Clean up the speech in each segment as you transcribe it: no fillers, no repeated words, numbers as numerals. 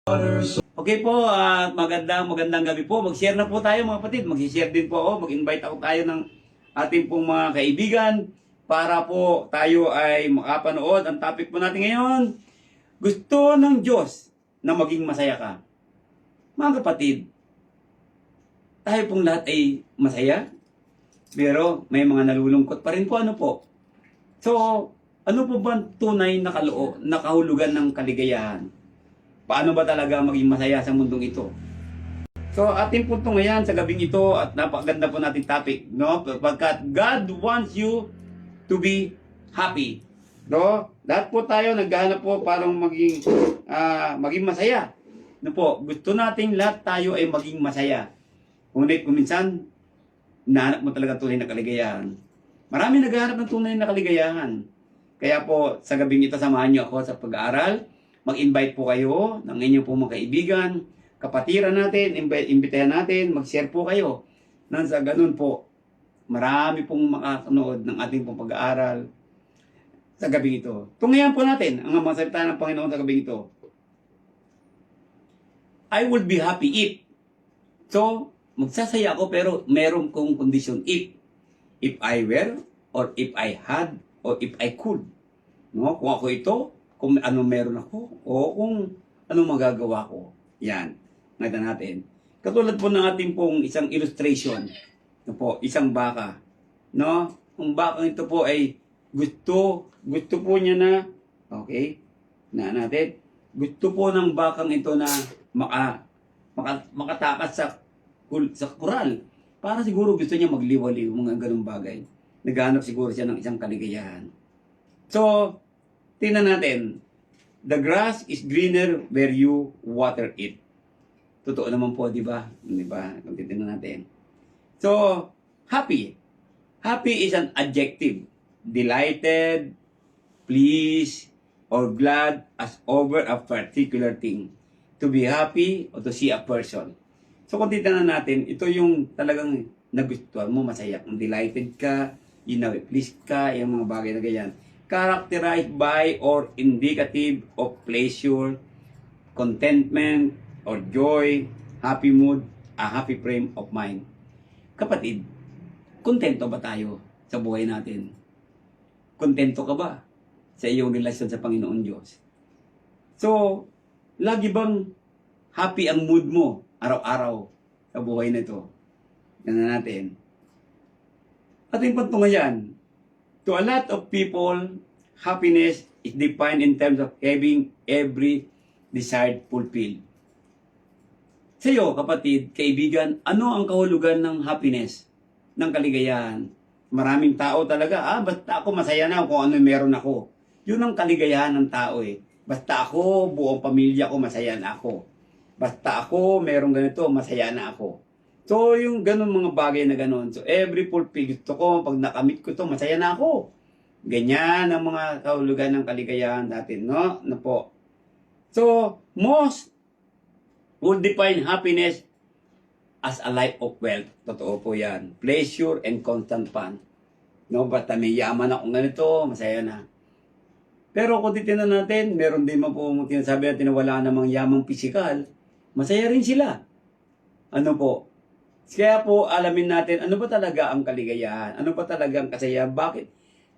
Okay po, magandang gabi po. Mag-share na po tayo mga kapatid. Mag-share din po ako. Mag-invite ako tayo ng ating pong mga kaibigan para po tayo ay makapanood. Ang topic po natin ngayon, gusto ng Diyos na maging masaya ka. Mga kapatid, tayo pong lahat ay masaya, pero may mga nalulungkot pa rin po. Ano po? So, ano po ba tunay na kahulugan ng kaligayahan? Paano ba talaga maging masaya sa mundong ito? So, ating punto ngayon sa gabing ito at napakaganda po nating topic, no? Pagkat God wants you to be happy. No? Lahat po tayo naghahanap po para maging masaya. No po, gusto nating lahat tayo ay maging masaya. Ngunit minsan, hinahanap mo talaga tunay na kaligayahan. Marami naghahanap ng tunay na kaligayahan. Kaya po, sa gabing ito, samahan niyo ako sa pag-aaral. Mag-invite po kayo ng inyong pong mga kaibigan, kapatiran natin, imbitahan natin, mag-share po kayo. Nang sa ganun po, marami pong makakanood ng ating pong pag-aaral sa gabing ito. Tunghayan po natin ang mga salita ng Panginoon sa gabing ito. I would be happy if. So, magsasaya ako pero meron kong kondisyon if. If I were, or if I had, or if I could. No? Kung ako ito, kung ano meron ako, o kung ano magagawa ko. Yan. Ngayta natin. Katulad po ng ating pong isang illustration. No po, isang baka. No? Ang bakang ito po ay gusto po niya na, okay, na natin, gusto po ng bakang ito na makatakas sa kural. Para siguro gusto niya magliwaliw, mga ganung bagay. Naghanap siguro siya ng isang kaligayahan. So, tingnan natin. The grass is greener where you water it. Totoo naman po, di ba? Di ba? Kung titingnan natin. So, happy. Happy is an adjective. Delighted, pleased, or glad as over a particular thing. To be happy or to see a person. So, kung titingnan natin, ito yung talagang nagustuhan mo, masaya. Kung delighted ka, pleased ka, yung mga bagay na ganyan. Characterized by or indicative of pleasure, contentment, or joy, happy mood, a happy frame of mind. Kapatid, kontento ba tayo sa buhay natin? Kontento ka ba sa iyong relasyon sa Panginoon Diyos? So, lagi bang happy ang mood mo araw-araw sa buhay na ito? Yan na natin. Ating pantungayan, to a lot of people, happiness is defined in terms of having every desired fulfilled. Sa iyo, kapatid, kaibigan, ano ang kahulugan ng happiness, ng kaligayahan? Maraming tao talaga, basta ako masaya na kung ano meron ako. Yun ang kaligayahan ng tao eh. Basta ako, buong pamilya ko, masaya na ako. Basta ako, merong ganito, masaya na ako. So, yung ganun mga bagay na ganun. So, every fulfill gusto ko, pag nakamit ko to, masaya na ako. Ganyan ang mga kahulugan ng kaligayahan natin, no? No po. So, most would define happiness as a life of wealth. Totoo po yan. Pleasure and constant fun. No? Basta may yaman akong ganito, masaya na. Pero kung titignan natin, meron din po tinasabi natin na wala namang yamang pisikal, masaya rin sila. Ano po? Kaya po, alamin natin, ano ba talaga ang kaligayahan? Ano ba talaga ang kasayahan? Bakit?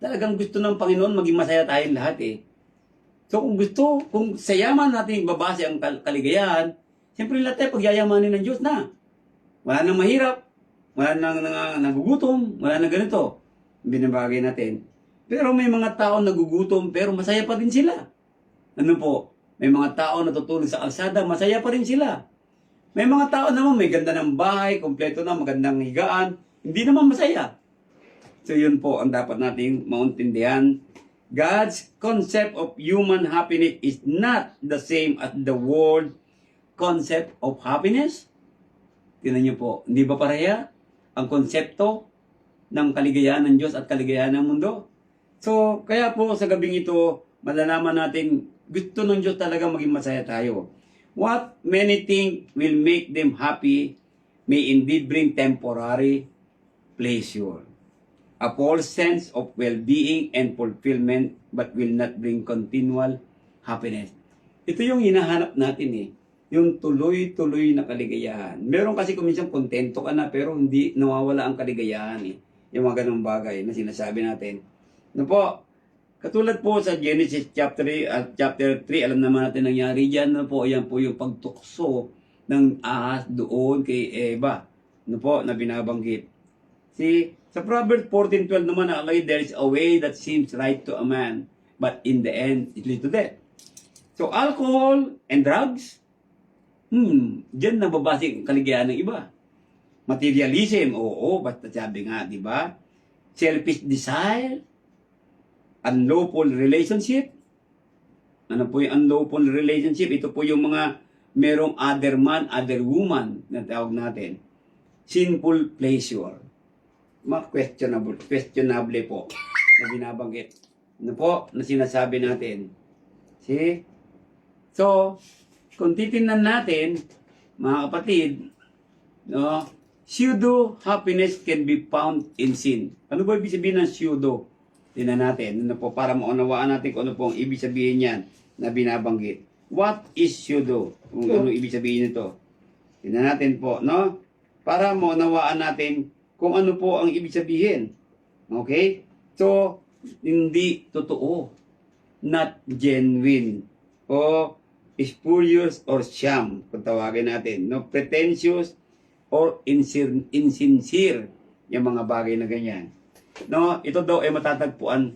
Talagang gusto ng Panginoon maging masaya tayong lahat eh. So kung sayaman natin babase ang kaligayahan, siyempre lahat tayo pagyayamanin ng Diyos na. Wala nang mahirap, wala nang nagugutom, wala nang ganito. Binabagay natin. Pero may mga tao nagugutom pero masaya pa rin sila. Ano po? May mga tao natutulog sa kalsada, masaya pa rin sila. May mga tao naman may ganda ng bahay, kompleto na, magandang higaan, hindi naman masaya. So yun po ang dapat nating maintindihan. God's concept of human happiness is not the same as the world concept of happiness. Tingnan niyo po, hindi ba pareha ang konsepto ng kaligayahan ng Diyos at kaligayahan ng mundo? So kaya po sa gabing ito, malalaman natin gusto ng Diyos talaga maging masaya tayo. What many think will make them happy may indeed bring temporary pleasure, a false sense of well-being and fulfillment, but will not bring continual happiness. Ito yung hinahanap natin eh. yung tuloy-tuloy na kaligayahan. Meron kasi kung minsan kontento ka na pero hindi nawawala ang kaligayahan eh. Yung mga ganung bagay na sinasabi natin. Ano po? Katulad po sa Genesis chapter 3 at chapter 3, alam naman natin nangyari diyan. Ano po? Ayan po yung pagtukso ng ahas doon kay Eva. Ano po? Na binabanggit. See, sa Proverbs 14:12 naman nakalagay, there is a way that seems right to a man, but in the end, it leads to death. So, alcohol and drugs, diyan nababasik ang kaligayahan ng iba. Materialism, oo, basta sabi nga, di ba? Selfish desire, unlawful relationship. Ano po yung unlawful relationship? Ito po yung mga merong other man, other woman na tawag natin. Sinful pleasure. Mga questionable po na binabanggit. Ano po na sinasabi natin? See? So, kung titingnan natin, mga kapatid, no, pseudo happiness can be found in sin. Ano ba ibig sabihin ng pseudo? Tingnan natin, ano po, para maunawaan natin kung ano po ang ibig sabihin niyan na binabanggit. What is pseudo? Kung ano ibig sabihin nito. Tingnan natin po, no? Para maunawaan natin kung ano po ang ibig sabihin. Okay? So, hindi totoo. Not genuine. O spurious or sham, kung tawagin natin. No? Pretentious or insincere. Yung mga bagay na ganyan. No, ito daw ay matatagpuan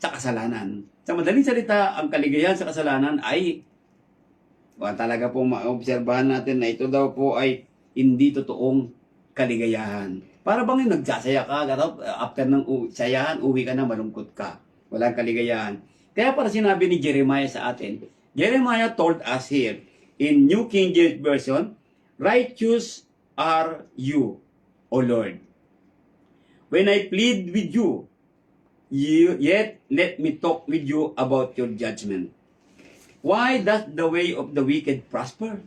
sa kasalanan. Sa madaling salita, ang kaligayahan sa kasalanan ay talaga po maobserbahan natin na ito daw po ay hindi totoong kaligayahan. Para bang yung nagsasaya ka, after ng sayahan, uwi ka na, malungkot ka. Walang kaligayahan. Kaya para sinabi ni Jeremiah sa atin, Jeremiah told us here, in New King James Version, righteous are you, O Lord. When I plead with you, yet let me talk with you about your judgment. Why does the way of the wicked prosper?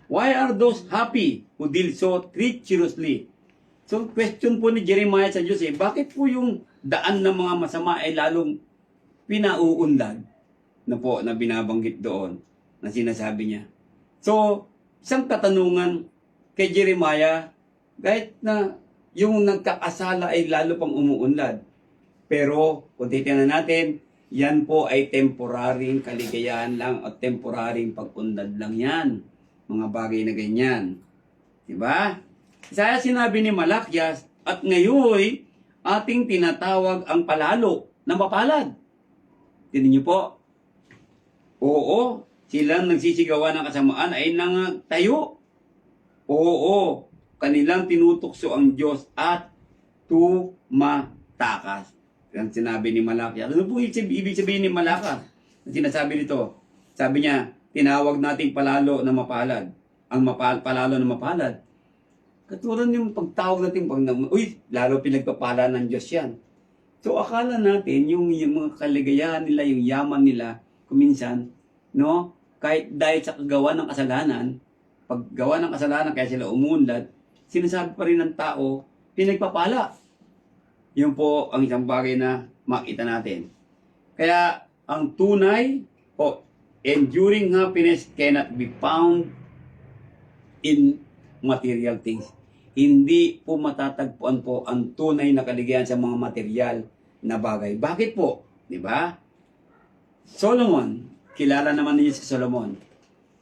Why are those happy who deal so treacherously? So, question po ni Jeremiah sa Diyos bakit po yung daan ng mga masama ay lalong pinauunlad na po na binabanggit doon na sinasabi niya. So, isang katanungan kay Jeremiah, kahit na yung nagkakasala ay lalo pang umuunlad. Pero, kung titingnan natin, yan po ay temporaryong kaligayahan lang at temporaryong pag-unlad lang yan. Mga bagay na ganyan. Diba? Kaya sinabi ni Malakyas, at ngayon, ating tinatawag ang palalo na mapalad. Tingnan niyo po. Oo, silang nagsisigawan ng kasamaan ay nangatayo. Oo, kanilang tinutukso ang Diyos at tumatakas. Yan sinabi ni Malakyas. Ano po ibig sabihin ni Malakyas? Ang sinasabi nito, sabi niya, tinawag nating palalo na mapalad. Ang palalo na mapalad. Katulad yung pagtawag natin, lalo pinagpapala ng Diyos yan. So akala natin, yung mga kaligayahan nila, yung yaman nila, kuminsan, no, kahit dahil sa kagawa ng kasalanan, paggawa ng kasalanan kaya sila umunlad, sinasabi pa rin ng tao, pinagpapala. Yun po ang isang bagay na makita natin. Kaya ang tunay o enduring happiness cannot be found in material things. Hindi po matatagpuan po ang tunay na kaligayahan sa mga material na bagay. Bakit po? Di ba? Solomon, kilala naman niyo si Solomon.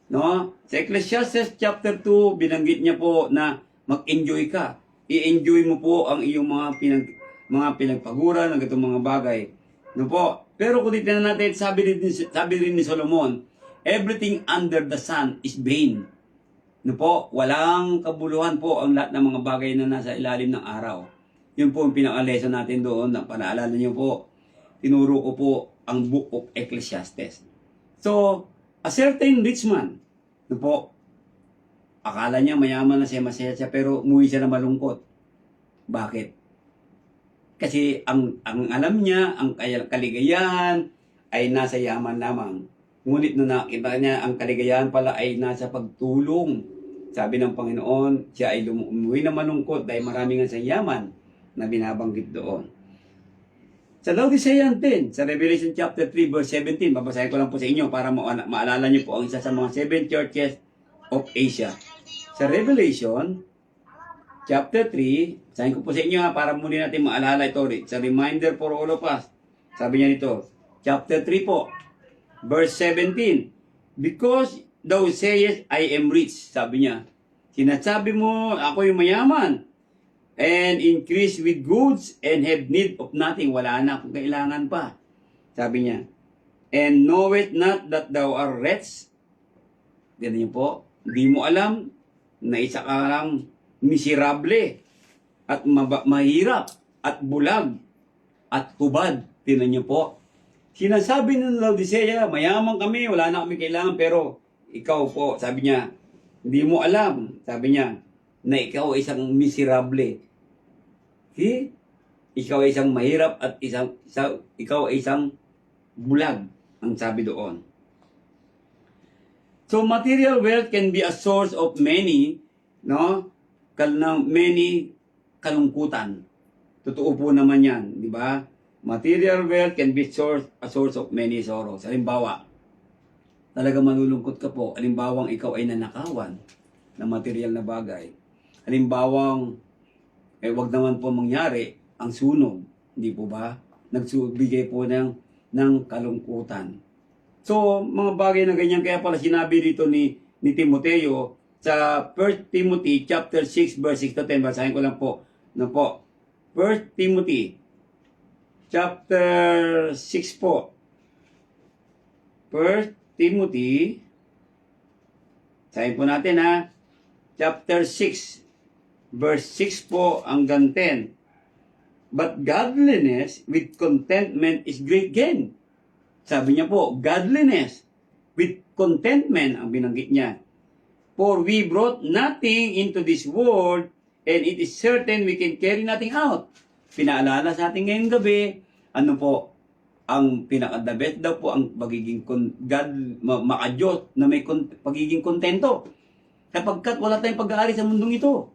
No? Sa Ecclesiastes chapter 2, binanggit niya po na mag-enjoy ka. I-enjoy mo po ang iyong mga pinagpaguran ng itong mga bagay. No po? Pero kung titignan natin, sabi rin ni Solomon, everything under the sun is vain. No po? Walang kabuluhan po ang lahat ng mga bagay na nasa ilalim ng araw. Yun po ang pinaka-lesson natin doon. Panaalala niyo po, tinuro ko po ang Book of Ecclesiastes. So, a certain rich man, no po, akala niya mayaman na siya, masaya siya, pero umuwi siya na malungkot. Bakit? Kasi ang alam niya, ang kaligayahan ay nasa yaman lamang. Ngunit nung nakita niya, ang kaligayahan pala ay nasa pagtulong. Sabi ng Panginoon, siya ay umuwi na malungkot dahil marami nga sa yaman na binabanggit doon. Sa Laodicean din, sa Revelation chapter 3 verse 17, babasahin ko lang po sa inyo para maalala niyo po ang isa sa mga 7 churches of Asia. Sa Revelation chapter 3, basahin ko po sa inyo para muli natin maalala ito. It's a reminder for all of us. Sabi niya dito, chapter 3 po, verse 17, because thou sayest, I am rich, sabi niya. Sinasabi mo, ako yung mayaman, and increase with goods, and have need of nothing. Wala na akong kailangan pa. Sabi niya, and knowest not that thou art rich. Ganun niyo po, hindi mo alam na isa ka lang miserable, at mahirap, at bulag, at hubad. Tinan niyo po. Sinasabi ng Laodicea, mayaman kami, wala na kami kailangan, pero ikaw po, sabi niya, hindi mo alam, sabi niya, na ikaw ay isang miserable. See? Ikaw ay isang mahirap at ikaw ay isang bulag, ang sabi doon. So material wealth can be a source of many, no? Many kalungkutan. Totoo po naman 'yan, di ba? Material wealth can be a source of many sorrows. Halimbawa, talaga malulungkot ka po. Halimbawang ikaw ay nanakawan ng material na bagay. Halimbawang wag naman po mangyari ang sunog, hindi po ba? Nagbigay po ng kalungkutan. So, mga bagay na ganyan, kaya pala sinabi dito ni Timoteo sa 1 Timothy chapter 6 verse 6 to 10. Basahin ko lang po. No po. 1 Timothy chapter 6 po. 1 Timothy, sabihin po natin ha, chapter 6 verse 6 po hanggang 10. But godliness with contentment is great gain. Sabi niya po, godliness with contentment ang binanggit niya. For we brought nothing into this world, and it is certain we can carry nothing out. Pinaalala sa atin ngayong gabi, ano po, ang pinaka-the best daw po ang pagiging maka-Diyos na may pagiging kontento. Kapagkat wala tayong pag-aari sa mundong ito.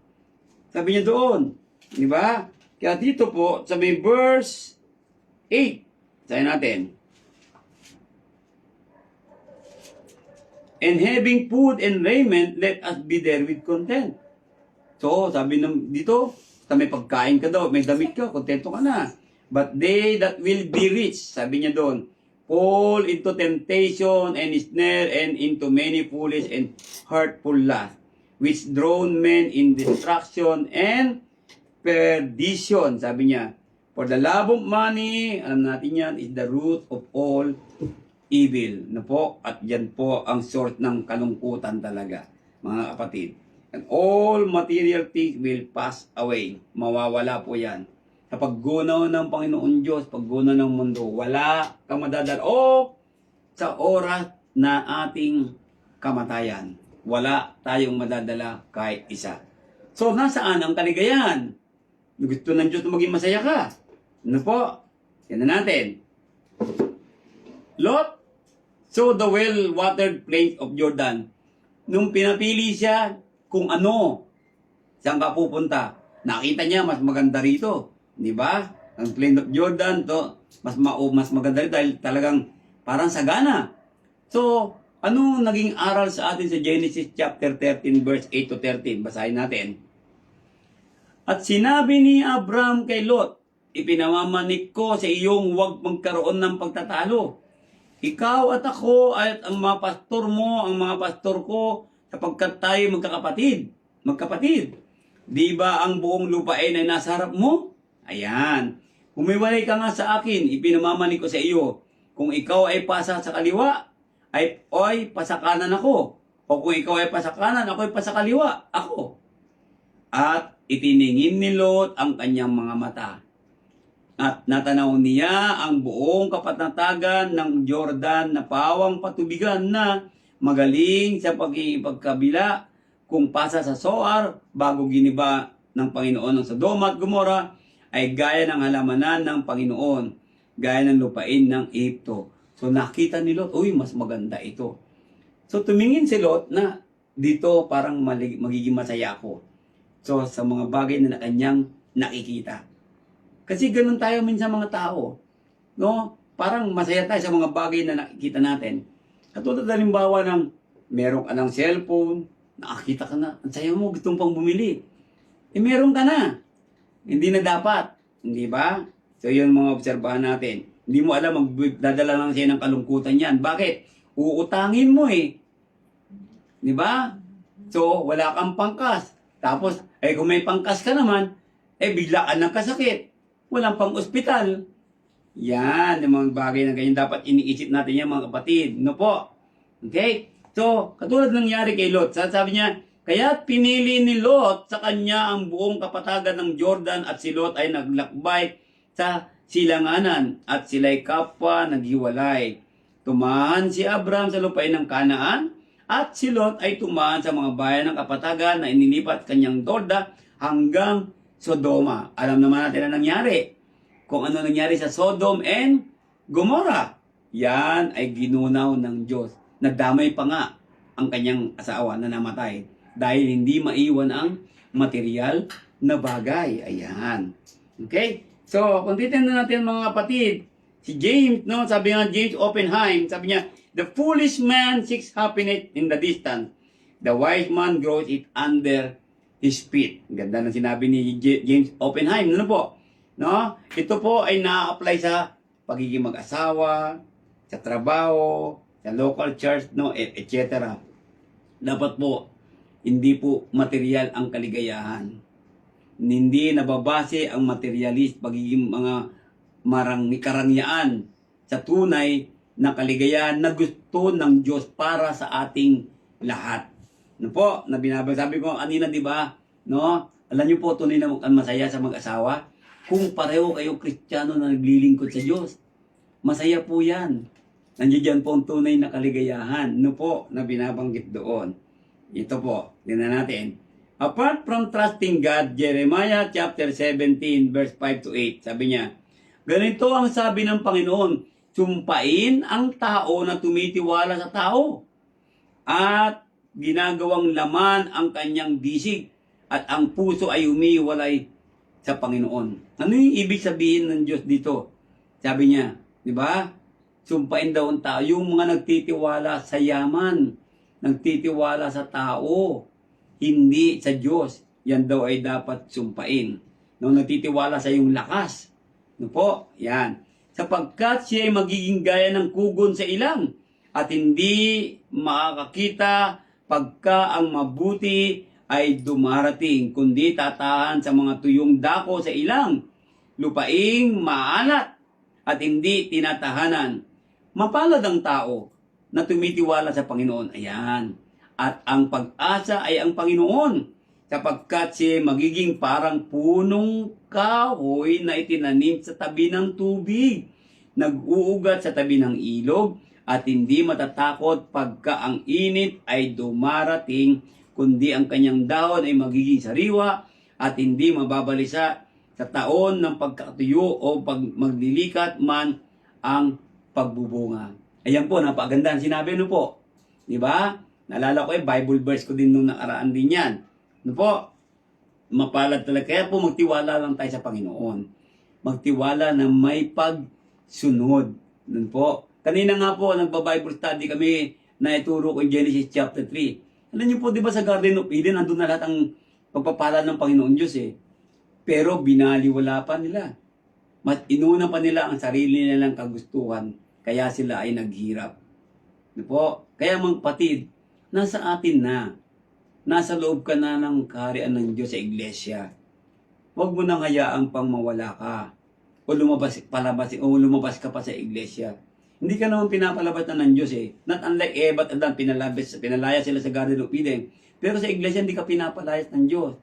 Sabi niya doon, di ba? Kaya dito po, sa may verse 8, sabi natin, and having food and raiment, let us be there with content. So, sabi dito, sa may pagkain ka daw, may damit ka, kontento ka na. But they that will be rich, sabi niya doon, fall into temptation and snare and into many foolish and hurtful lusts, which drown men in destruction and perdition. Sabi niya, for the love of money, alam natin yan, is the root of all evil. Na po, at yan po ang source ng kalungkutan talaga, mga kapatid. And all material things will pass away. Mawawala po yan. Sa paggunaw ng Panginoon Diyos, paggunaw ng mundo, wala kang madadala. O sa oras na ating kamatayan, wala tayong madadala kahit isa. So, nasaan ang kaligayahan? Gusto ng Diyos na maging masaya ka. Ano po? Yan na natin. Lot saw the well-watered plains of Jordan. Nung pinapili siya kung ano, saan ka pupunta, nakita niya mas maganda rito. Di ba? Ang plain of Jordan, to mas maganda rito dahil talagang parang sagana. So, ano naging aral sa atin sa Genesis chapter 13 verse 8 to 13? Basahin natin. At sinabi ni Abraham kay Lot, ipinamamanik ko sa iyong huwag magkaroon ng pagtatalo. Ikaw at ako at ang mga pastor mo, ang mga pastor ko, sapagkat tayo magkapatid. Di ba ang buong lupain ay nasa harap mo? Ayan. Humiwalay ka nga sa akin, ipinamamanik ko sa iyo. Kung ikaw ay pasa sa kaliwa, ay pasa kanan ako. O kung ikaw ay pasa kanan, ako ay pasa kaliwa. Ako. At itiningin ni Lot ang kanyang mga mata. At natanaw niya ang buong kapatatagan ng Jordan na pawang patubigan na magaling sa pagkabila kung pasa sa Soar bago giniba ng Panginoon ng Sodoma at Gomora ay gaya ng halamanan ng Panginoon, gaya ng lupain ng Egypto. So nakita ni Lot, uy, mas maganda ito. So tumingin si Lot na dito parang magiging masaya ako. So sa mga bagay na kanyang nakikita. Kasi ganun tayo minsan mga tao. no? Parang masaya tayo sa mga bagay na nakikita natin. Katulad halimbawa ng meron ka ng cellphone, nakakita ka na, ang saya mo, gusto mo pang bumili. Meron ka na. Hindi na dapat. Hindi ba? So, yun mga obserbahan natin. Hindi mo alam, magdadala lang siya ng kalungkutan yan. Bakit? Uutangin mo eh. Di ba? So, wala kang pangkas. Tapos, kung may pangkas ka naman, bigla ka ng kasakit. Walang pang ospital. Yan, yung mga bagay na ganyan. Dapat iniisip natin yan mga kapatid. No po? Okay? So, katulad nangyari kay Lot. Sabi niya, kaya pinili ni Lot sa kanya ang buong kapatagan ng Jordan at si Lot ay naglakbay sa silanganan at sila'y kapwa naghiwalay. Tumahan si Abraham sa lupain ng Kanaan at si Lot ay tumahan sa mga bayan ng kapatagan na inilipat kanyang Dorda hanggang Sodoma. Alam naman natin na nangyari. Kung ano nangyari sa Sodom and Gomorrah. Yan ay ginunaw ng Diyos. Nadamay pa nga ang kanyang asawa na namatay dahil hindi maiwan ang material na bagay. Ayan. Okay? So, kung titignan natin mga kapatid, si James, no, sabi nga James Oppenheim, sabi niya, the foolish man seeks happiness in the distance. The wise man grows it under his feet. Ganda ng sinabi ni James Oppenheim. Ano po? No? Ito po ay na-apply sa pagiging mag-asawa, sa trabaho, sa local church, no, etc. Dapat po, hindi po material ang kaligayahan. Hindi nababase ang materialist pagiging mga karangyaan sa tunay na kaligayahan na gusto ng Diyos para sa ating lahat. Ano po, na binabasabi ko kanina, di ba? No? Alam niyo po, tunay na masaya sa mag-asawa. Kung pareho kayo Kristiyano na naglilingkod sa Diyos, masaya po yan. Nandiyan po ang tunay na kaligayahan. Ano po, na binabanggit doon. Ito po, tingnan natin. Apart from trusting God, Jeremiah chapter 17 verse 5 to 8, sabi niya, ganito ang sabi ng Panginoon, sumpain ang tao na tumitiwala sa tao at ginagawang laman ang kanyang bisig at ang puso ay humiwalay sa Panginoon. Ano yung ibig sabihin ng Diyos dito? Sabi niya, di ba? Sumpain daw ang tao, yung mga nagtitiwala sa yaman, nagtitiwala sa tao, hindi sa Diyos. Yan daw ay dapat sumpain. Nung nagtitiwala sa iyong lakas. No po? Yan. Sapagkat siya ay magiging gaya ng kugon sa ilang at hindi makakakita pagka ang mabuti ay dumarating, kundi tatahan sa mga tuyong dako sa ilang, lupaing maalat at hindi tinatahanan. Mapalad ang tao na tumitiwala sa Panginoon. Ayan. At ang pag-asa ay ang Panginoon, sapagkat siya magiging parang punong kahoy na itinanim sa tabi ng tubig, nag-uugat sa tabi ng ilog, at hindi matatakot pagka ang init ay dumarating, kundi ang kanyang dahon ay magiging sariwa, at hindi mababalisa sa taon ng pagkatuyo o pag maglilikat man ang pagbubunga. Ayan po, napaganda ang sinabi no po. Di ba? Naalala ko Bible verse ko din nung nakaraan din yan. No po? Mapalad talaga. Kaya po magtiwala lang tayo sa Panginoon. Magtiwala na may pagsunod. Nun po. Kanina nga po, nagba-Bible study kami na ituro ko in Genesis chapter 3. Alam niyo po, di ba sa Garden of Eden, andun na lahat ang pagpapala ng Panginoon Diyos eh. Pero binaliwala pa nila. Mas inuna pa nila ang sarili nilang kagustuhan. Kaya sila ay naghirap. Di po? Kaya mga kapatid, nasa atin na. Nasa loob ka na ng kaharian ng Diyos sa iglesia. Huwag mo nang hayaang pang mawala ka. O lumabas ka pa sa iglesia. Hindi ka naman pinapalabas na ng Diyos eh. Not unlike Eva at Adan, pinalaya sila sa Garden of Eden. Pero sa iglesia, hindi ka pinapalayas ng Diyos.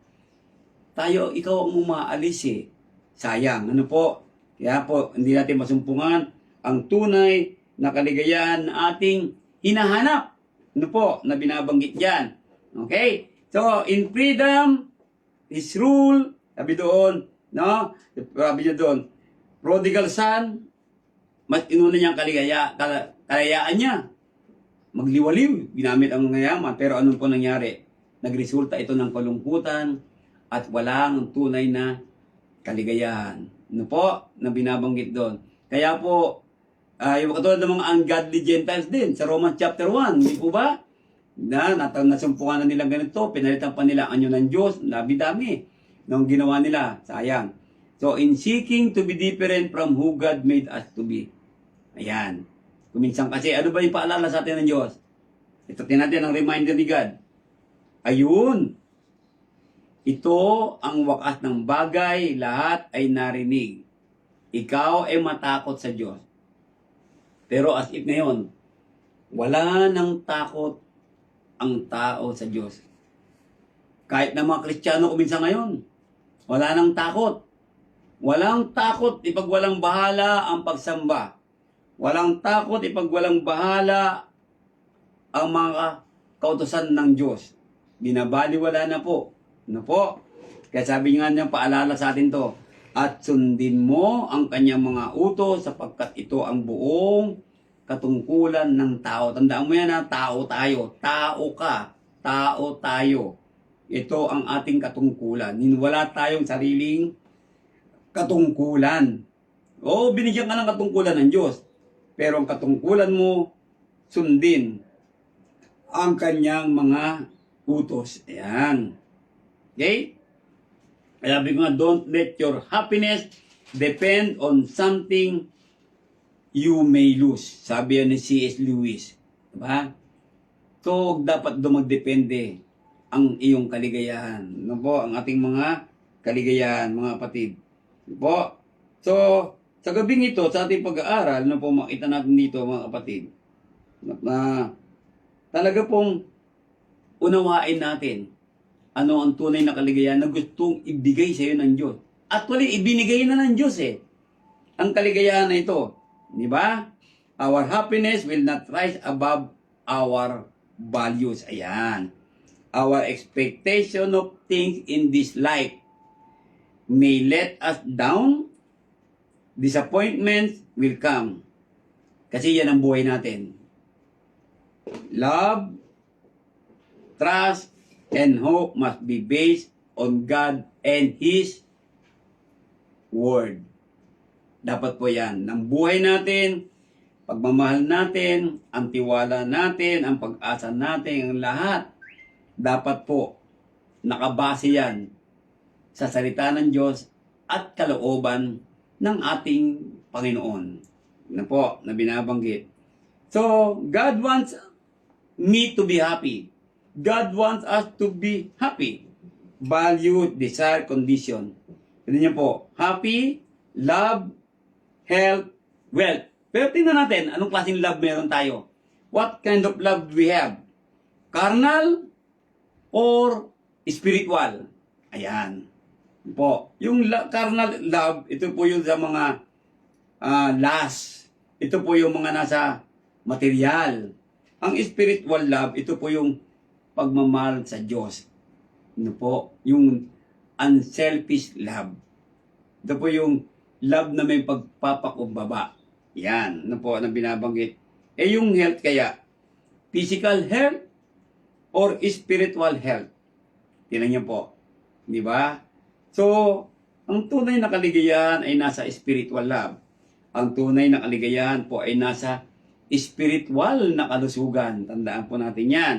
Ikaw ang umaalis eh. Sayang. Ano po? Kaya po, hindi natin masumpungan ang tunay na kaligayahan na ating hinahanap. Ano po? Na binabanggit dyan. Okay? So, in freedom, His rule, sabi doon, no? Sabi niya doon, prodigal son, mas inuna niyang kalayaan niya. Magliwaliw, ginamit ang ngayaman. Pero anong po nangyari? Nagresulta ito ng kalungkutan at walang tunay na kaligayahan. Ano po? Na binabanggit doon. Kaya po, yung katulad ng mga ungodly Gentiles din, sa Romans chapter 1, di po ba? Nasumpungan na nila ganito, pinalitan pa nila ang anyo ng Diyos, dami-dami nung ginawa nila, sayang. So, in seeking to be different from who God made us to be. Ayan. Kuminsan kasi, ano ba yung paalala sa atin ng Diyos? Ito natin ang reminder ni God. Ayun. Ito ang wakas ng bagay, lahat ay narinig. Ikaw ay matakot sa Diyos. Pero as if ngayon, wala nang takot ang tao sa Diyos. Kahit na mga Kristiyano kuminsan ngayon, wala nang takot. Walang takot ipag walang bahala ang pagsamba. Walang takot ipag walang bahala ang mga kautusan ng Diyos. Binabaliwala na po. Ano po? Kaya sabi nga niya, paalala sa atin to, at sundin mo ang kanyang mga utos sapagkat ito ang buong katungkulan ng tao. Tandaan mo yan ha, tao tayo. Tao ka. Tao tayo. Ito ang ating katungkulan. Wala tayong sariling katungkulan. Oo, binigyan ka ng katungkulan ng Diyos. Pero ang katungkulan mo, sundin ang kanyang mga utos. Ayan. Okay? Kaya sabi ko nga, don't let your happiness depend on something you may lose. Sabi yan ni C.S. Lewis. Diba? So, dapat doon magdepende ang iyong kaligayahan. Ano po? Ang ating mga kaligayahan, mga kapatid. Ano po? So, sa gabing ito, sa ating pag-aaral, ano po makita natin dito, mga kapatid, na talaga pong unawain natin ano ang tunay na kaligayahan na gustong ibigay sa iyo ng Diyos. Actually, ibinigay na ng Diyos ang kaligayahan na ito. Di ba? Our happiness will not rise above our values. Ayan. Our expectation of things in this life may let us down. Disappointments will come. Kasi yan ang buhay natin. Love, trust, and hope must be based on God and His Word. Dapat po yan. Ang buhay natin, pagmamahal natin, ang tiwala natin, ang pag-asa natin, ang lahat, dapat po nakabase yan sa salita ng Diyos at kalooban ng ating Panginoon. Na po, na binabanggit. So, God wants me to be happy. God wants us to be happy. Value, desire, condition. Tignan niyo po. Happy, love, health, wealth. Pero tingnan natin, anong klaseng love meron tayo? What kind of love do we have? Carnal or spiritual? Ayan. Po. Yung carnal love, ito po yung sa mga lust. Ito po yung mga nasa material. Ang spiritual love, ito po yung pagmamahal sa Diyos. Ano po? Yung unselfish love. Ito po yung love na may pagpapakumbaba. Yan. Ano po, na binabanggit. Yung health kaya, physical health or spiritual health? Tingnan niyo po. Di ba? So, ang tunay na kaligayahan ay nasa spiritual love. Ang tunay na kaligayahan po ay nasa spiritual na kalusugan. Tandaan po natin yan.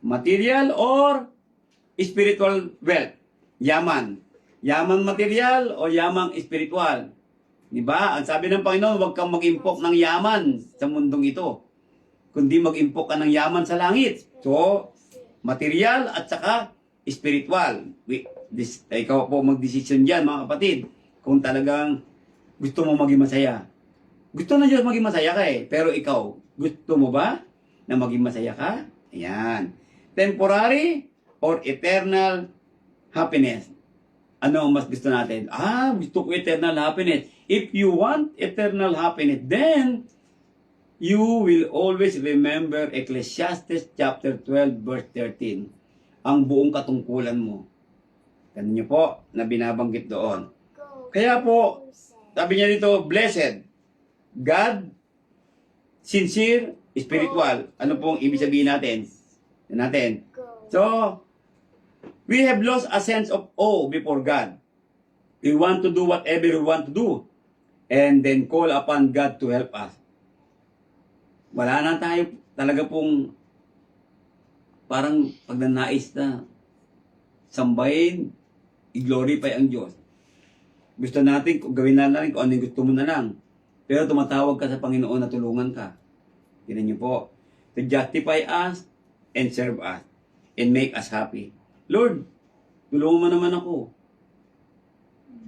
Material or spiritual wealth? Yaman. Yaman material o yaman spiritual? Diba? Ang sabi ng Panginoon, huwag kang mag-impok ng yaman sa mundong ito. Kundi mag-impok ka ng yaman sa langit. So, material at saka spiritual. Ikaw po mag-desisyon dyan, mga kapatid. Kung talagang gusto mo maging masaya. Gusto na Diyos maging masaya ka pero ikaw, gusto mo ba na maging masaya ka? Ayan. Temporary or eternal happiness? Ano ang mas gusto natin? Gusto ko eternal happiness. If you want eternal happiness, then you will always remember Ecclesiastes chapter 12 verse 13. Ang buong katungkulan mo. Ganun niyo po na binabanggit doon. Kaya po, sabi niya dito, blessed, God, sincere, spiritual. Ano pong ibig sabihin natin? So, we have lost a sense of awe before God. We want to do whatever we want to do. and then call upon God to help us. Wala na tayo talaga pong parang pagnanais na sambahin, i-glorify ang Diyos. Gusto natin, kung gawin na lang, kung ano yung gusto mo na lang. Pero tumatawag ka sa Panginoon na tulungan ka. Tignan niyo po. To justify us and serve us and make us happy. Lord, tulungan mo naman ako.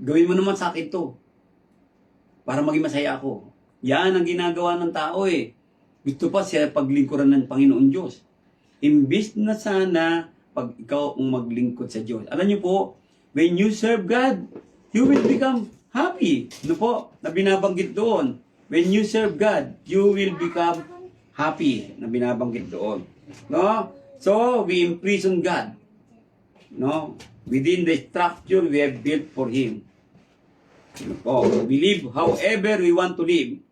Gawin mo naman sa akin to. Para maging masaya ako. Yan ang ginagawa ng tao eh. Gusto pa siya paglingkuran ng Panginoon Diyos. Imbis na sana pag ikaw ang maglingkod sa Diyos. Alam niyo po, when you serve God, you will become happy. Ano po? Na binabanggit doon. When you serve God, you will become happy. Na binabanggit doon. No? So, we imprison God. No? Within the structure we have built for Him. Ano po? We live however we want to live.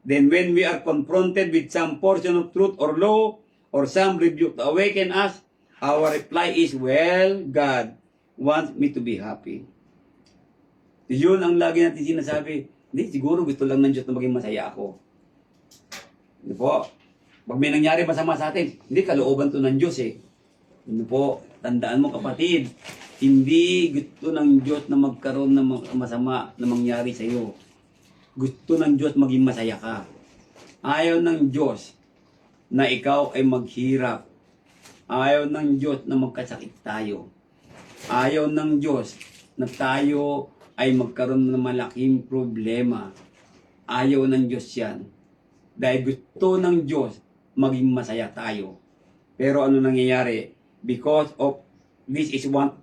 Then when we are confronted with some portion of truth or law, or some rebuke to awaken us, our reply is, well, God wants me to be happy. Yun ang lagi natin sinasabi. Hindi, siguro gusto lang ng Diyos na maging masaya ako. Hindi po. Pag may nangyari masama sa atin, hindi, kalooban to ng Diyos eh. Hindi po. Tandaan mo kapatid, hindi gusto ng Diyos na magkaroon ng masama na mangyari sa iyo. Gusto ng Diyos maging masaya ka. Ayaw ng Diyos na ikaw ay maghirap. Ayaw ng Diyos na magkasakit tayo. Ayaw ng Diyos na tayo ay magkaroon ng malaking problema. Ayaw ng Diyos yan. Dahil gusto ng Diyos maging masaya tayo. Pero ano nangyayari? Because of this is what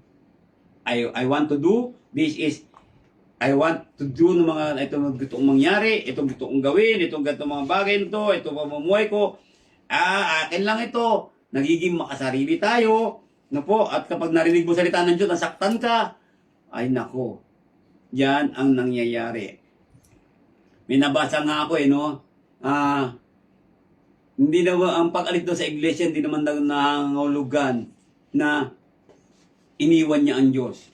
I want to do, this is I want to do ng mga itong gusto kong mangyari, itong gusto kong gawin, itong ganitong mga bagay nito, itong pamumuhay ko. Akin lang ito. Nagiging makasarili tayo. No po? At kapag narinig mo salita ng Diyos, nasaktan ka. Ay nako. Yan ang nangyayari. May nabasa nga ako no? Hindi naman, ang pag-alit doon sa iglesia, hindi naman nangangulugan na iniwan niya ang Diyos.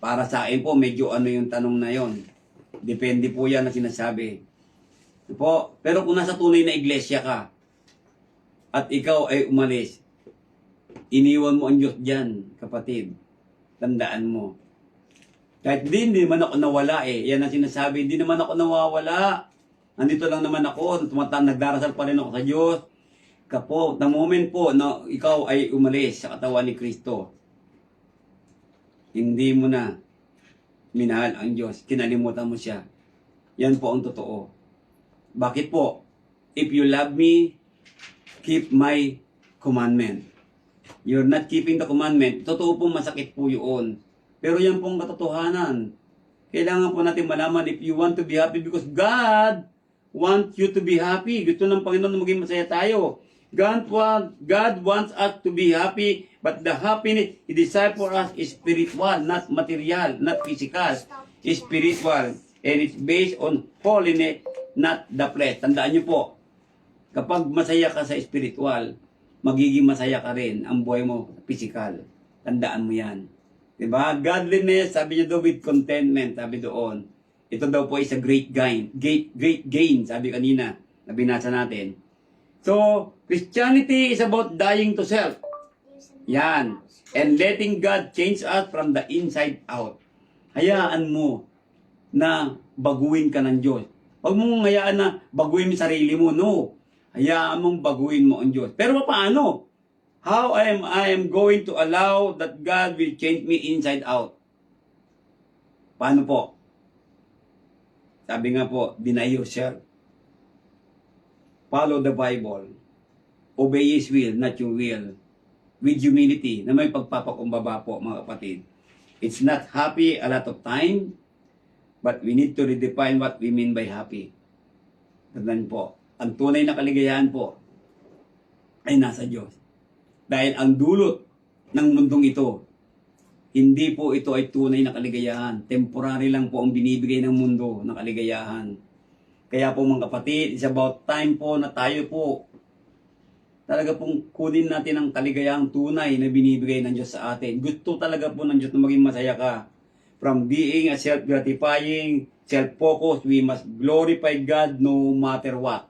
Para sa akin po, medyo ano yung tanong na yon. Depende po yan na sinasabi. Po, pero kung nasa tunay na iglesia ka, at ikaw ay umalis, iniwan mo ang Diyos dyan, kapatid. Tandaan mo. Kahit hindi naman ako nawala eh. Yan ang sinasabi, hindi naman ako nawawala. Nandito lang naman ako, nagdarasal pa rin ako sa Diyos. Kapo, the moment po na ikaw ay umalis sa katawan ni Kristo, hindi mo na minahal ang Diyos, kinalimutan mo siya. Yan po ang totoo. Bakit po? If you love me, keep my commandment. You're not keeping the commandment. Totoo po, masakit po yun. Pero yan po ang katotohanan. Kailangan po natin malaman if you want to be happy because God wants you to be happy. Gusto ng Panginoon na maging masaya tayo. God wants us to be happy, but the happiness He desires for us is spiritual, not material, not physical. It's spiritual. And it's based on holiness, not the flesh. Tandaan niyo po, kapag masaya ka sa spiritual, magiging masaya ka rin ang buhay mo physical. Tandaan mo yan. Diba? Godliness, sabi niyo doon with contentment, sabi doon. Ito daw po is a great gain. Great gain, sabi kanina, na binasa natin. So, Christianity is about dying to self. Yan. And letting God change us from the inside out. Hayaan mo na baguhin ka ng Diyos. Huwag mong hayaan na baguhin mo sarili mo. No. Hayaan mong baguhin mo ang Diyos. Pero paano? How I am going to allow that God will change me inside out? Paano po? Sabi nga po, deny yourself. Follow the Bible. Obey His will, not your will. With humility, na may pagpapakumbaba po mga kapatid. It's not happy a lot of time, but we need to redefine what we mean by happy. Tandaan po, ang tunay na kaligayahan po ay nasa Diyos. Dahil ang dulot ng mundong ito, hindi po ito ay tunay na kaligayahan. Temporary lang po ang binibigay ng mundo na kaligayahan. Kaya po mga kapatid, it's about time po na tayo po talaga pong kunin natin ang kaligayahang tunay na binibigay ng Diyos sa atin. Gusto talaga po ng Diyos na maging masaya ka. from being a self-gratifying, self-focused, we must glorify God no matter what.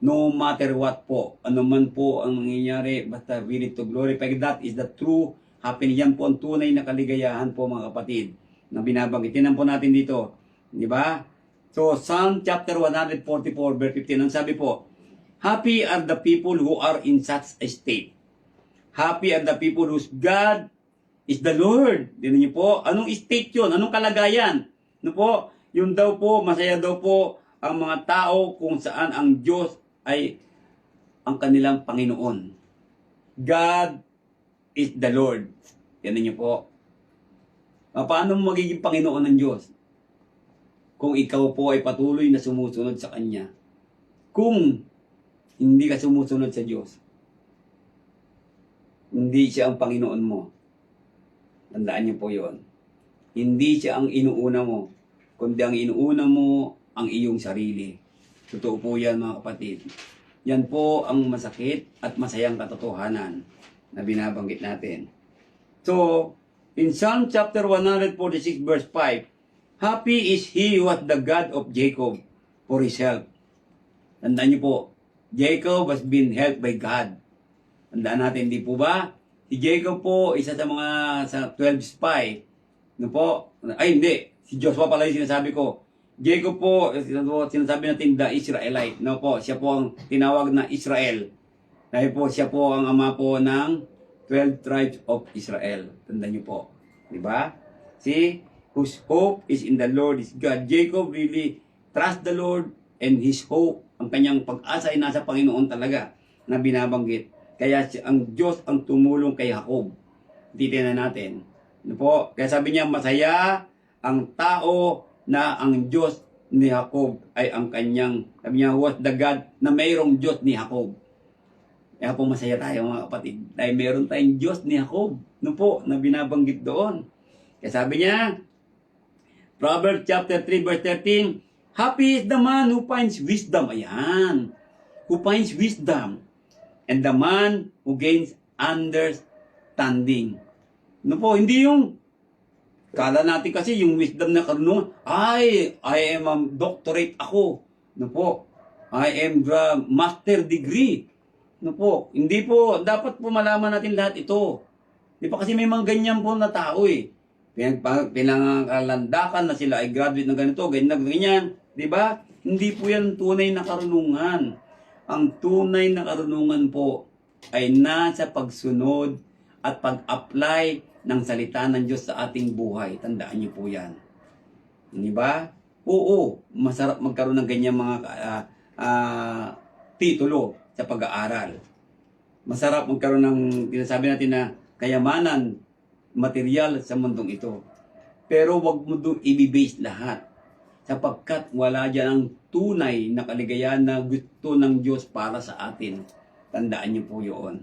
No matter what po, ano man po ang nangyayari, basta we need to glorify. That is the true happiness. Yan po ang tunay na kaligayahan po mga kapatid na binabanggit. Tinan po natin dito. Di ba? So, Psalm chapter 144 verse 15, ang sabi po, happy are the people who are in such a state. Happy are the people whose God is the Lord. Dinan niyo po, anong state yun? Anong kalagayan? Ano po? Yun daw po, masaya daw po ang mga tao kung saan ang Diyos ay ang kanilang Panginoon. God is the Lord. Yan niyo po. Paano mo magiging Panginoon ng Diyos? Kung ikaw po ay patuloy na sumusunod sa Kanya. Kung hindi ka sumusunod sa Diyos, hindi siya ang Panginoon mo. Tandaan niyo po yon. Hindi siya ang inuuna mo, kundi ang inuuna mo ang iyong sarili. Totoo po yan mga kapatid. Yan po ang masakit at masayang katotohanan na binabanggit natin. So, in Psalm chapter 146 verse 5, happy is he who has the God of Jacob for his help. Tandaan niyo po, Jacob has been helped by God. Tandaan natin, di po ba? Si Jacob po, isa sa mga sa 12 spy. No po? Ay, hindi. Si Joshua pala yung sinasabi ko. Jacob po, sinasabi natin the Israelite. No po, siya po ang tinawag na Israel. Dahil po, siya po ang ama po ng 12 tribes of Israel. Tandaan niyo po. Di ba? See, whose hope is in the Lord is God. Jacob really trust the Lord and his hope, ang kanyang pag-asa ay nasa Panginoon talaga na binabanggit. Kaya ang Diyos ang tumulong kay Jacob. Titingnan natin. Ano po? Kaya sabi niya, masaya ang tao na ang Diyos ni Jacob ay ang kanyang, sabi niya, was the God na mayroong Diyos ni Jacob. Kaya po masaya tayo mga kapatid. Dahil mayroon tayong Diyos ni Jacob. Ano po? Na binabanggit doon. Kaya sabi niya, Proverbs chapter 3 verse 13, happy is the man who finds wisdom. Ayan. Who finds wisdom. And the man who gains understanding. No po, hindi yung kala natin kasi yung wisdom na karunungan, I am a doctorate ako. No po, I am the master degree. No po, hindi po, dapat po malaman natin lahat ito. Di pa kasi may mga ganyan po na tao eh. Pinangalandakan na sila ay graduate ng ganito, ganyan. Di ba? Hindi po yan tunay na karunungan. Ang tunay na karunungan po ay nasa pagsunod at pag-apply ng salita ng Diyos sa ating buhay. Tandaan niyo po yan. Di ba? Oo, masarap magkaroon ng ganyan mga titulo sa pag-aaral. Masarap magkaroon ng, sinasabi natin na, kayamanan, material sa mundong ito. Pero wag mo doon i-base lahat. Sapagkat wala dyan ang tunay na kaligayahan na gusto ng Diyos para sa atin. Tandaan niyo po yun.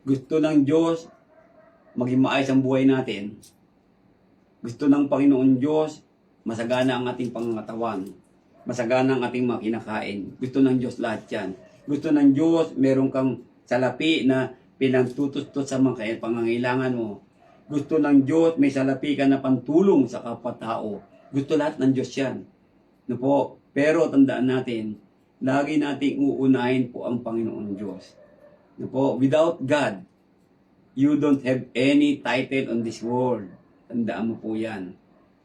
Gusto ng Diyos maging maayos ang buhay natin. Gusto ng Panginoon Diyos masagana ang ating pangangatawan. Masagana ang ating mga kinakain. Gusto ng Diyos lahat yan. Gusto ng Diyos meron kang salapi na pinagtutustos sa mga pangangailangan mo. Gusto ng Diyos may salapi ka na pantulong sa kapwa-tao. Gusto lahat ng Diyos yan. No po? Pero tandaan natin, lagi nating uunahin po ang Panginoon Diyos. No po? Without God, you don't have any title on this world. Tandaan mo po yan.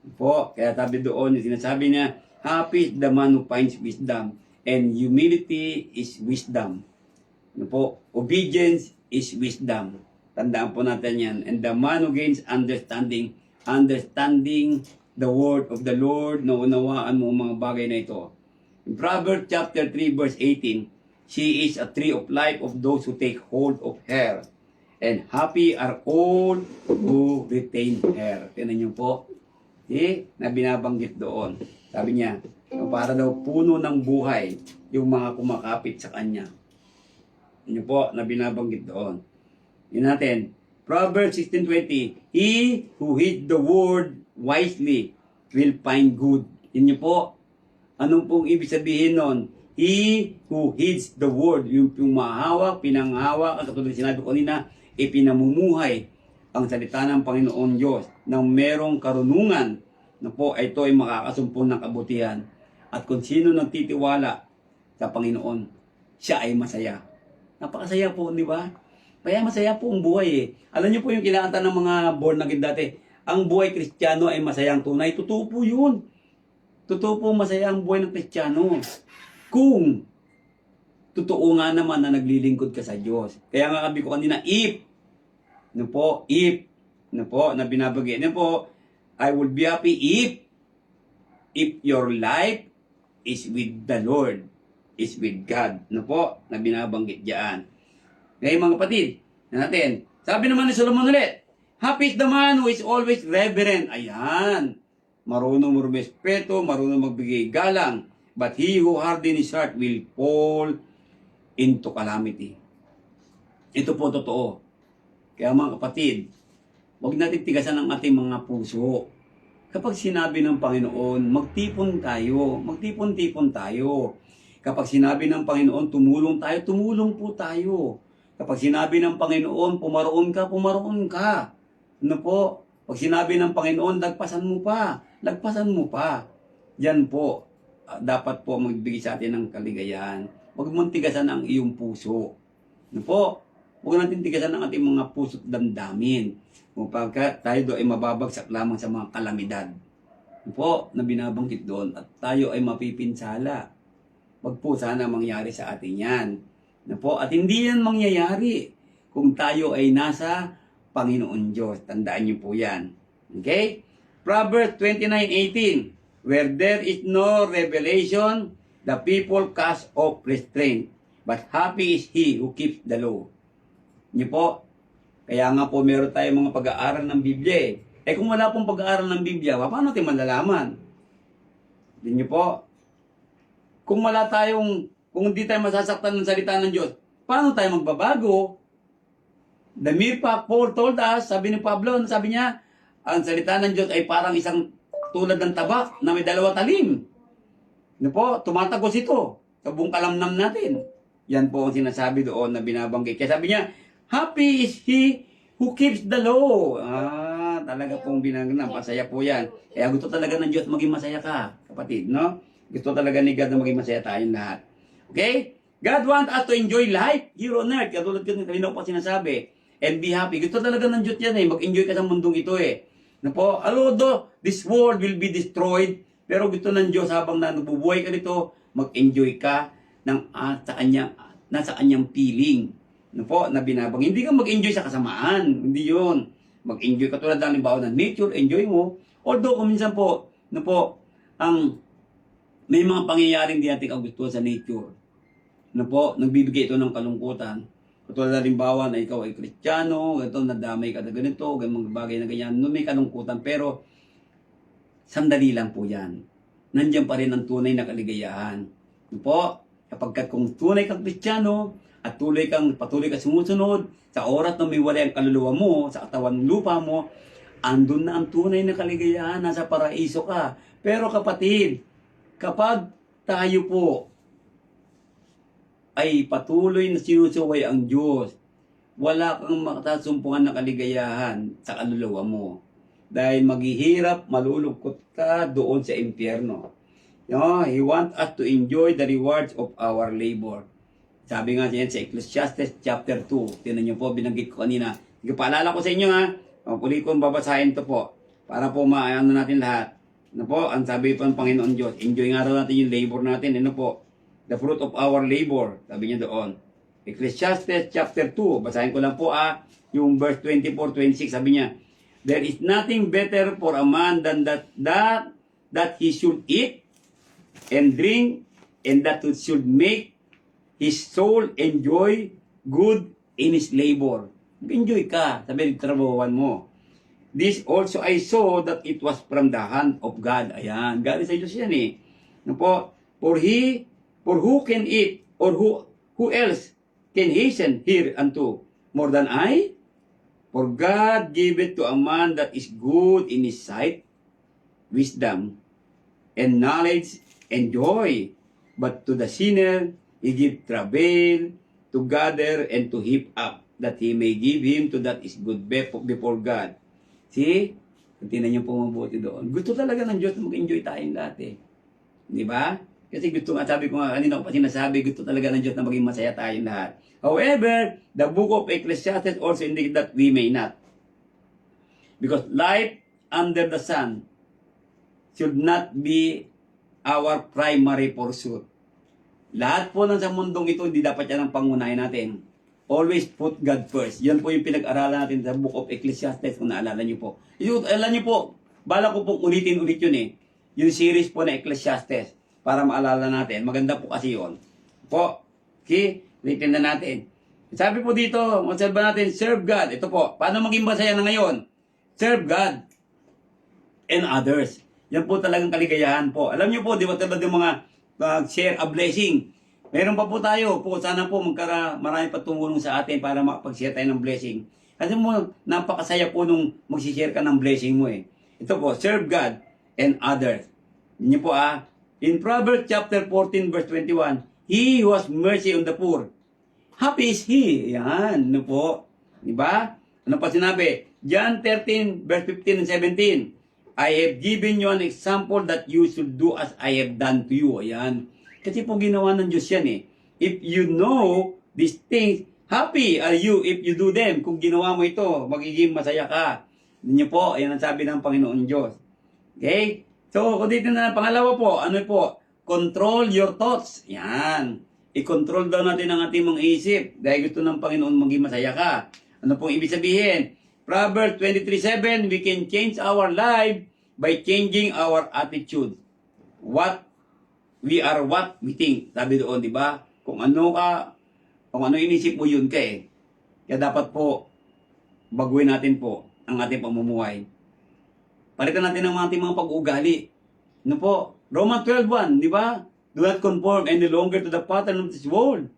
No po? Kaya sabi doon, yung sinasabi niya, happy is the man who finds wisdom, and humility is wisdom. No po? Obedience is wisdom. Tandaan po natin yan. And the man who gains understanding the word of the Lord, na unawaan mo ang mga bagay na ito. In Proverbs chapter 3 verse 18, she is a tree of life of those who take hold of her. And happy are all who retain her. Tinan niyo po. Na binabanggit doon. Sabi niya, para daw puno ng buhay yung mga kumakapit sa kanya. Yun po, na binabanggit doon. Yun natin. Proverbs 16:20, he who heeds the word wisely will find good. Yun niyo po. Anong pong ibig sabihin nun? He who heeds the word, yung pumahawak, pinanghawak, at katulad sinabi ko kanina, ipinamumuhay ang salita ng Panginoon Diyos ng merong karunungan na po, ito ay makakasumpong ng kabutihan. At kung sino nagtitiwala sa Panginoon, siya ay masaya. Napakasaya po, di ba? Kaya masaya po ang buhay eh. Alam niyo po yung kinakanta ng mga born again dati, ang buhay Kristiyano ay masayang tunay. Totoo po yun. Totoo po masaya ang buhay ng Kristiyano. Kung totoo nga naman na naglilingkod ka sa Diyos. Kaya nga sabi ko kanina, if, na binabagi, I would be happy if your life is with the Lord, is with God. Na binabanggit diyan. Ngayon mga kapatid, natin, sabi naman ni Solomon ulit, happy is the man who is always reverent. Ayan. Marunong rumespeto, marunong magbigay galang. But he who harden his heart will fall into calamity. Ito po totoo. Kaya mga kapatid, huwag natin tigasan ang ating mga puso. Kapag sinabi ng Panginoon, magtipon tayo, magtipon-tipon tayo. Kapag sinabi ng Panginoon, tumulong tayo, tumulong po tayo. Kapag sinabi ng Panginoon, pumaroon ka. Ano po? Pag sinabi ng Panginoon, lagpasan mo pa. Yan po, dapat po magbigay sa atin ng kaligayahan. Huwag mong tigasan ang iyong puso. Ano po? Huwag natin tigasan ang ating mga puso't damdamin. Pagka tayo doon ay mababagsak lamang sa mga kalamidad. Ano po, na binabanggit doon. At tayo ay mapipinsala. Huwag po sana mangyari sa atin yan. Ano po? At hindi yan mangyayari kung tayo ay nasa Panginoon Diyos. Tandaan niyo po yan. Okay? Proverbs 29:18. Where there is no revelation, the people cast off restraint. But happy is he who keeps the law. Niyo po, kaya nga po meron tayong mga pag-aaral ng Biblia eh. Eh kung wala pong pag-aaral ng Biblia, paano natin malalaman? Niyo po, kung hindi tayo masasaktan ng salita ng Diyos, paano tayo magbabago? The mere fact Paul told us, sabi ni Pablo, sabi niya, ang salita ng Diyos ay parang isang tulad ng tabak na may 2 talim. Ano po, tumatagos ito sa buong kalamnam natin. Yan po ang sinasabi doon na binabanggit. Kaya sabi niya, happy is he who keeps the law. Talaga pong binanggit. Masaya po yan. Kaya gusto talaga ng Diyos maging masaya ka, kapatid, no? Gusto talaga ni God na maging masaya tayong lahat. Okay? God wants us to enjoy life here on earth. Katulad ko kanina pa sinasabi. And be happy. Gusto talaga ng Diyos yan eh. Mag-enjoy ka sa mundong ito eh. Ano po? Although this world will be destroyed, pero gusto ng Diyos habang nabubuhay ka dito, mag-enjoy ka ng nasa kanyang feeling. Ano po? Na binabang. Hindi ka mag-enjoy sa kasamaan. Hindi yun. Mag-enjoy ka tulad ng limbawa ng nature, enjoy mo. Although kung minsan po, ano po, may mga pangyayaring di natin kagustuhan sa nature. Ano po? Nagbibigay ito ng kalungkutan. Katulad na limbawa na ikaw ay Kristiyano, ganito, nadamay ka na ganito, mga bagay na ganyan, no, may kalungkutan. Pero, sandali lang po yan. Nandiyan pa rin ang tunay na kaligayahan. Ano po? Kapag kung tunay kang Kristiyano, at patuloy ka sumusunod, sa oras na may wala ang kaluluwa mo, sa katawan ng lupa mo, andun na ang tunay na kaligayahan, nasa paraiso ka. Pero kapatid, kapag tayo po, ay patuloy na sinusuway ang Diyos, wala kang makasumpungan na kaligayahan sa kaluluwa mo. Dahil maghihirap, malulungkot ka doon sa impyerno. He wants us to enjoy the rewards of our labor. Sabi nga diyan sa Ecclesiastes chapter 2. Tingnan niyo po, binanggit ko kanina. Paalala ko sa inyo ha. Uli ko babasahin to po. Para po maano natin lahat. Ano po, ang sabi po ng Panginoon Diyos, enjoy nga raw natin yung labor natin. Ano po? The fruit of our labor, sabi niya doon. Ecclesiastes chapter 2, basahin ko lang po yung verse 24-26, sabi niya, there is nothing better for a man than that he should eat and drink, and that he should make his soul enjoy good in his labor. Enjoy ka, sabi ng trabahuan mo. This also I saw that it was from the hand of God. Ayan, galing sa Diyos yan eh. Ano po? For who can eat, or who else can hasten here unto more than I? For God giveth to a man that is good in his sight, wisdom, and knowledge, and joy. But to the sinner he give travail to gather and to heap up, that he may give him to that is good before God. See? Tingnan niyo po mabuti doon. Gusto talaga ng Diyos na mag-enjoy tayong lahat eh. Di ba? Kasi gusto nga, sabi ko nga, kanina ko pa sinasabi, gusto talaga ng Diyos na maging masaya tayong lahat. However, the book of Ecclesiastes also indicates that we may not. Because life under the sun should not be our primary pursuit. Lahat po ng sa mundong ito, hindi dapat yan ang pangunahin natin. Always put God first. Yan po yung pinag-aralan natin sa book of Ecclesiastes, kung naalala niyo po. Alam niyo po, bala ko pong ulitin-ulit yun eh. Yung series po na Ecclesiastes, para maalala natin. Maganda po kasi yun. Po, okay? Ulitin na natin. Sabi po dito, masalba natin, serve God. Ito po, paano maging masaya na ngayon? Serve God and others. Yan po talagang kaligayahan po. Alam niyo po, di ba talaga yung mga share a blessing. Meron pa po tayo po, sana po marami pa tumulong sa atin para makapag-share tayo ng blessing. Kasi mo, napakasaya po nung mag-share ka ng blessing mo eh. Ito po, serve God and others. Yun po in Proverbs chapter 14 verse 21, he who has mercy on the poor, happy is he. Yan, ano po. Diba? Ano pa sinabi? John 13 verse 15 and 17, I have given you an example that you should do as I have done to you. Ayan. Kasi po ginawa ng Diyos yan eh. If you know these things, happy are you if you do them. Kung ginawa mo ito, magiging masaya ka. Niyo po, ayan ang sabi ng Panginoon Diyos. Okay? So, kung dito na pangalawa po, ano po? Control your thoughts. Yan. I-control daw natin ang ating mga isip dahil gusto ng Panginoon maging masaya ka. Ano pong ibig sabihin? Proverbs 23:7, we can change our life by changing our attitude. We are what we think. Sabi doon, di ba? Kung ano inisip mo, yun ka eh. Kaya dapat po, baguhin natin po ang ating pamumuhay. Palitan natin ang ating mga pag-uugali. Ano po? Romans 12:1, di ba? Do not conform any longer to the pattern of this world,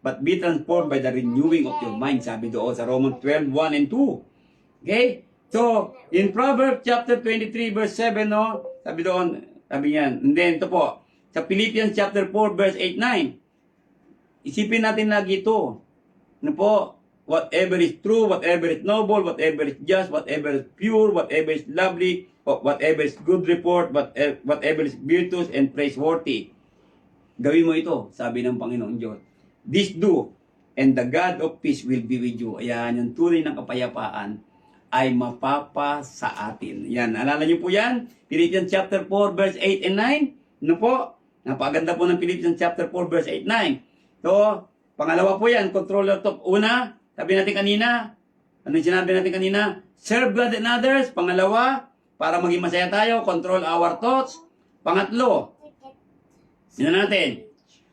but be transformed by the renewing of your mind. Sabi doon sa Romans 12:1 and 2. Okay? So, in Proverbs chapter 23 verse 7, no? Sabi doon, sabi niyan. And then, ito po, sa Philippians chapter 4 verse 8-9. Isipin natin lagi ito. Ano po? Whatever is true, whatever is noble, whatever is just, whatever is pure, whatever is lovely, whatever is good report, whatever is virtuous and praiseworthy. Gawin mo ito, sabi ng Panginoon Diyos. This do, and the God of peace will be with you. Ayan, yung tunay ng kapayapaan ay mapapa sa atin. Yan, alala niyo po yan? Philippians chapter 4 verse 8 and 9. Ano po? Napaganda po ng Philippians chapter 4 verse 8 and 9. So, pangalawa po yan, controller top. Una, sabi natin kanina, ano yung sinabi natin kanina? Serve God and others. Pangalawa, para maging masaya tayo, control our thoughts. Pangatlo, yun natin,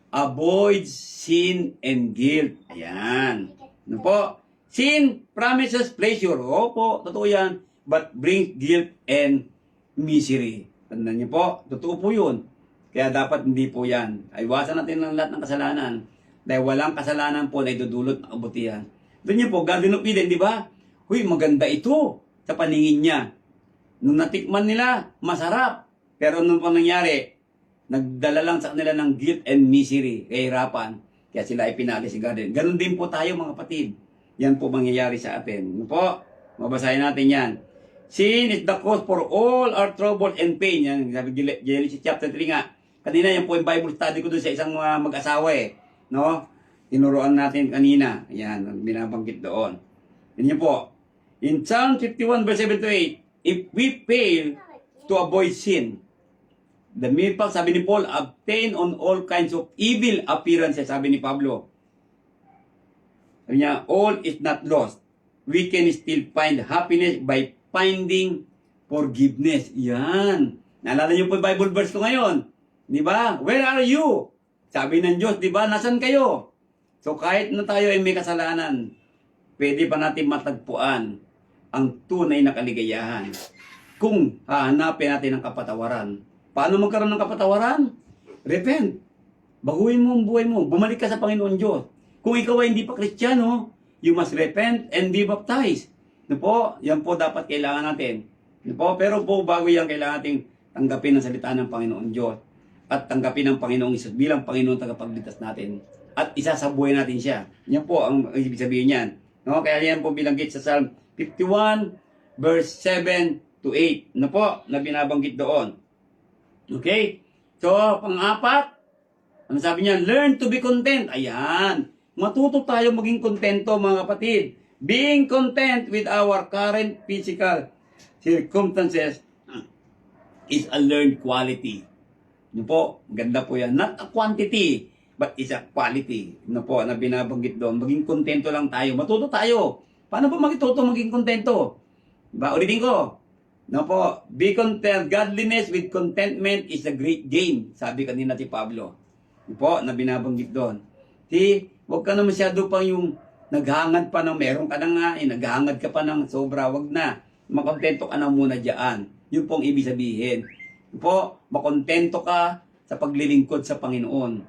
avoid sin and guilt. Ayan. Ano po? Sin promises pleasure. Opo, totoo yan. But brings guilt and misery. Tandaan niyo po, totoo po yun. Kaya dapat hindi po yan. Iwasan natin ang lahat ng kasalanan. Dahil walang kasalanan po na idudulot ng kabutihan. Doon niyo po, Garden of Eden, di ba? Huy, maganda ito sa paningin niya. Nung natikman nila, masarap. Pero nung pa nangyari, nagdala lang sa kanila ng guilt and misery, kahirapan. Kaya sila ay pinalis sa garden. Ganon din po tayo mga kapatid. Yan po mangyayari sa atin. Ano po? Mabasahin natin yan. Sin is the cause for all our trouble and pain. Yan, sabi Genesis chapter 3 nga. Kanina yan po yung Bible study ko doon sa isang mag-asawa eh. No? Tinuruan natin kanina. Yan, binabanggit doon. Yan po. In Psalm 51 verse 7 to 8, if we fail to avoid sin, the mere fact, sabi ni Paul, obtain on all kinds of evil appearances, sabi ni Pablo. Sabi niya, all is not lost. We can still find happiness by finding forgiveness. Yan. Naalala niyo po yung Bible verse ko ngayon. Di ba? Where are you? Sabi ng Diyos, di ba? Nasaan kayo? So kahit na tayo ay may kasalanan, pwede pa natin matagpuan ang tunay na kaligayahan kung hahanapin natin ang kapatawaran. Paano magkaroon ng kapatawaran? Repent. Baguhin mo ang buhay mo. Bumalik ka sa Panginoon Diyos. Kung ikaw ay hindi pa Kristiyano, you must repent and be baptized. Ano po? Yan po dapat kailangan natin. Ano po? Pero po bago yan, kailangan natin tanggapin ang salita ng Panginoon Diyos at tanggapin ang Panginoong Isus bilang Panginoon tagapagligtas natin. At isasabuhay natin siya. Yan po ang ibig sabihin niyan. No? Kaya yan po bilanggit sa Psalm 51 verse 7 to 8. Ano po, na binabanggit doon. Okay? So, pang-apat, ano sabi niya? Learn to be content. Ayan. Matuto tayo maging kontento, mga kapatid. Being content with our current physical circumstances is a learned quality. Ano po, ganda po yan. Not a quantity, but is a quality. Ano po, na binabanggit doon. Maging kontento lang tayo. Matuto tayo. Paano ba matuto maging kontento? Diba? Ulitin ko. Ano po, be content. Godliness with contentment is a great gain. Sabi kanina si Pablo. Ano po, na binabanggit doon. Huwag ka na masyado pang yung naghangad pa ng meron ka na nga, naghangad ka pa ng sobra. Huwag na. Makontento ka na muna dyan. Yun pong ibig sabihin. Po, makontento ka sa paglilingkod sa Panginoon.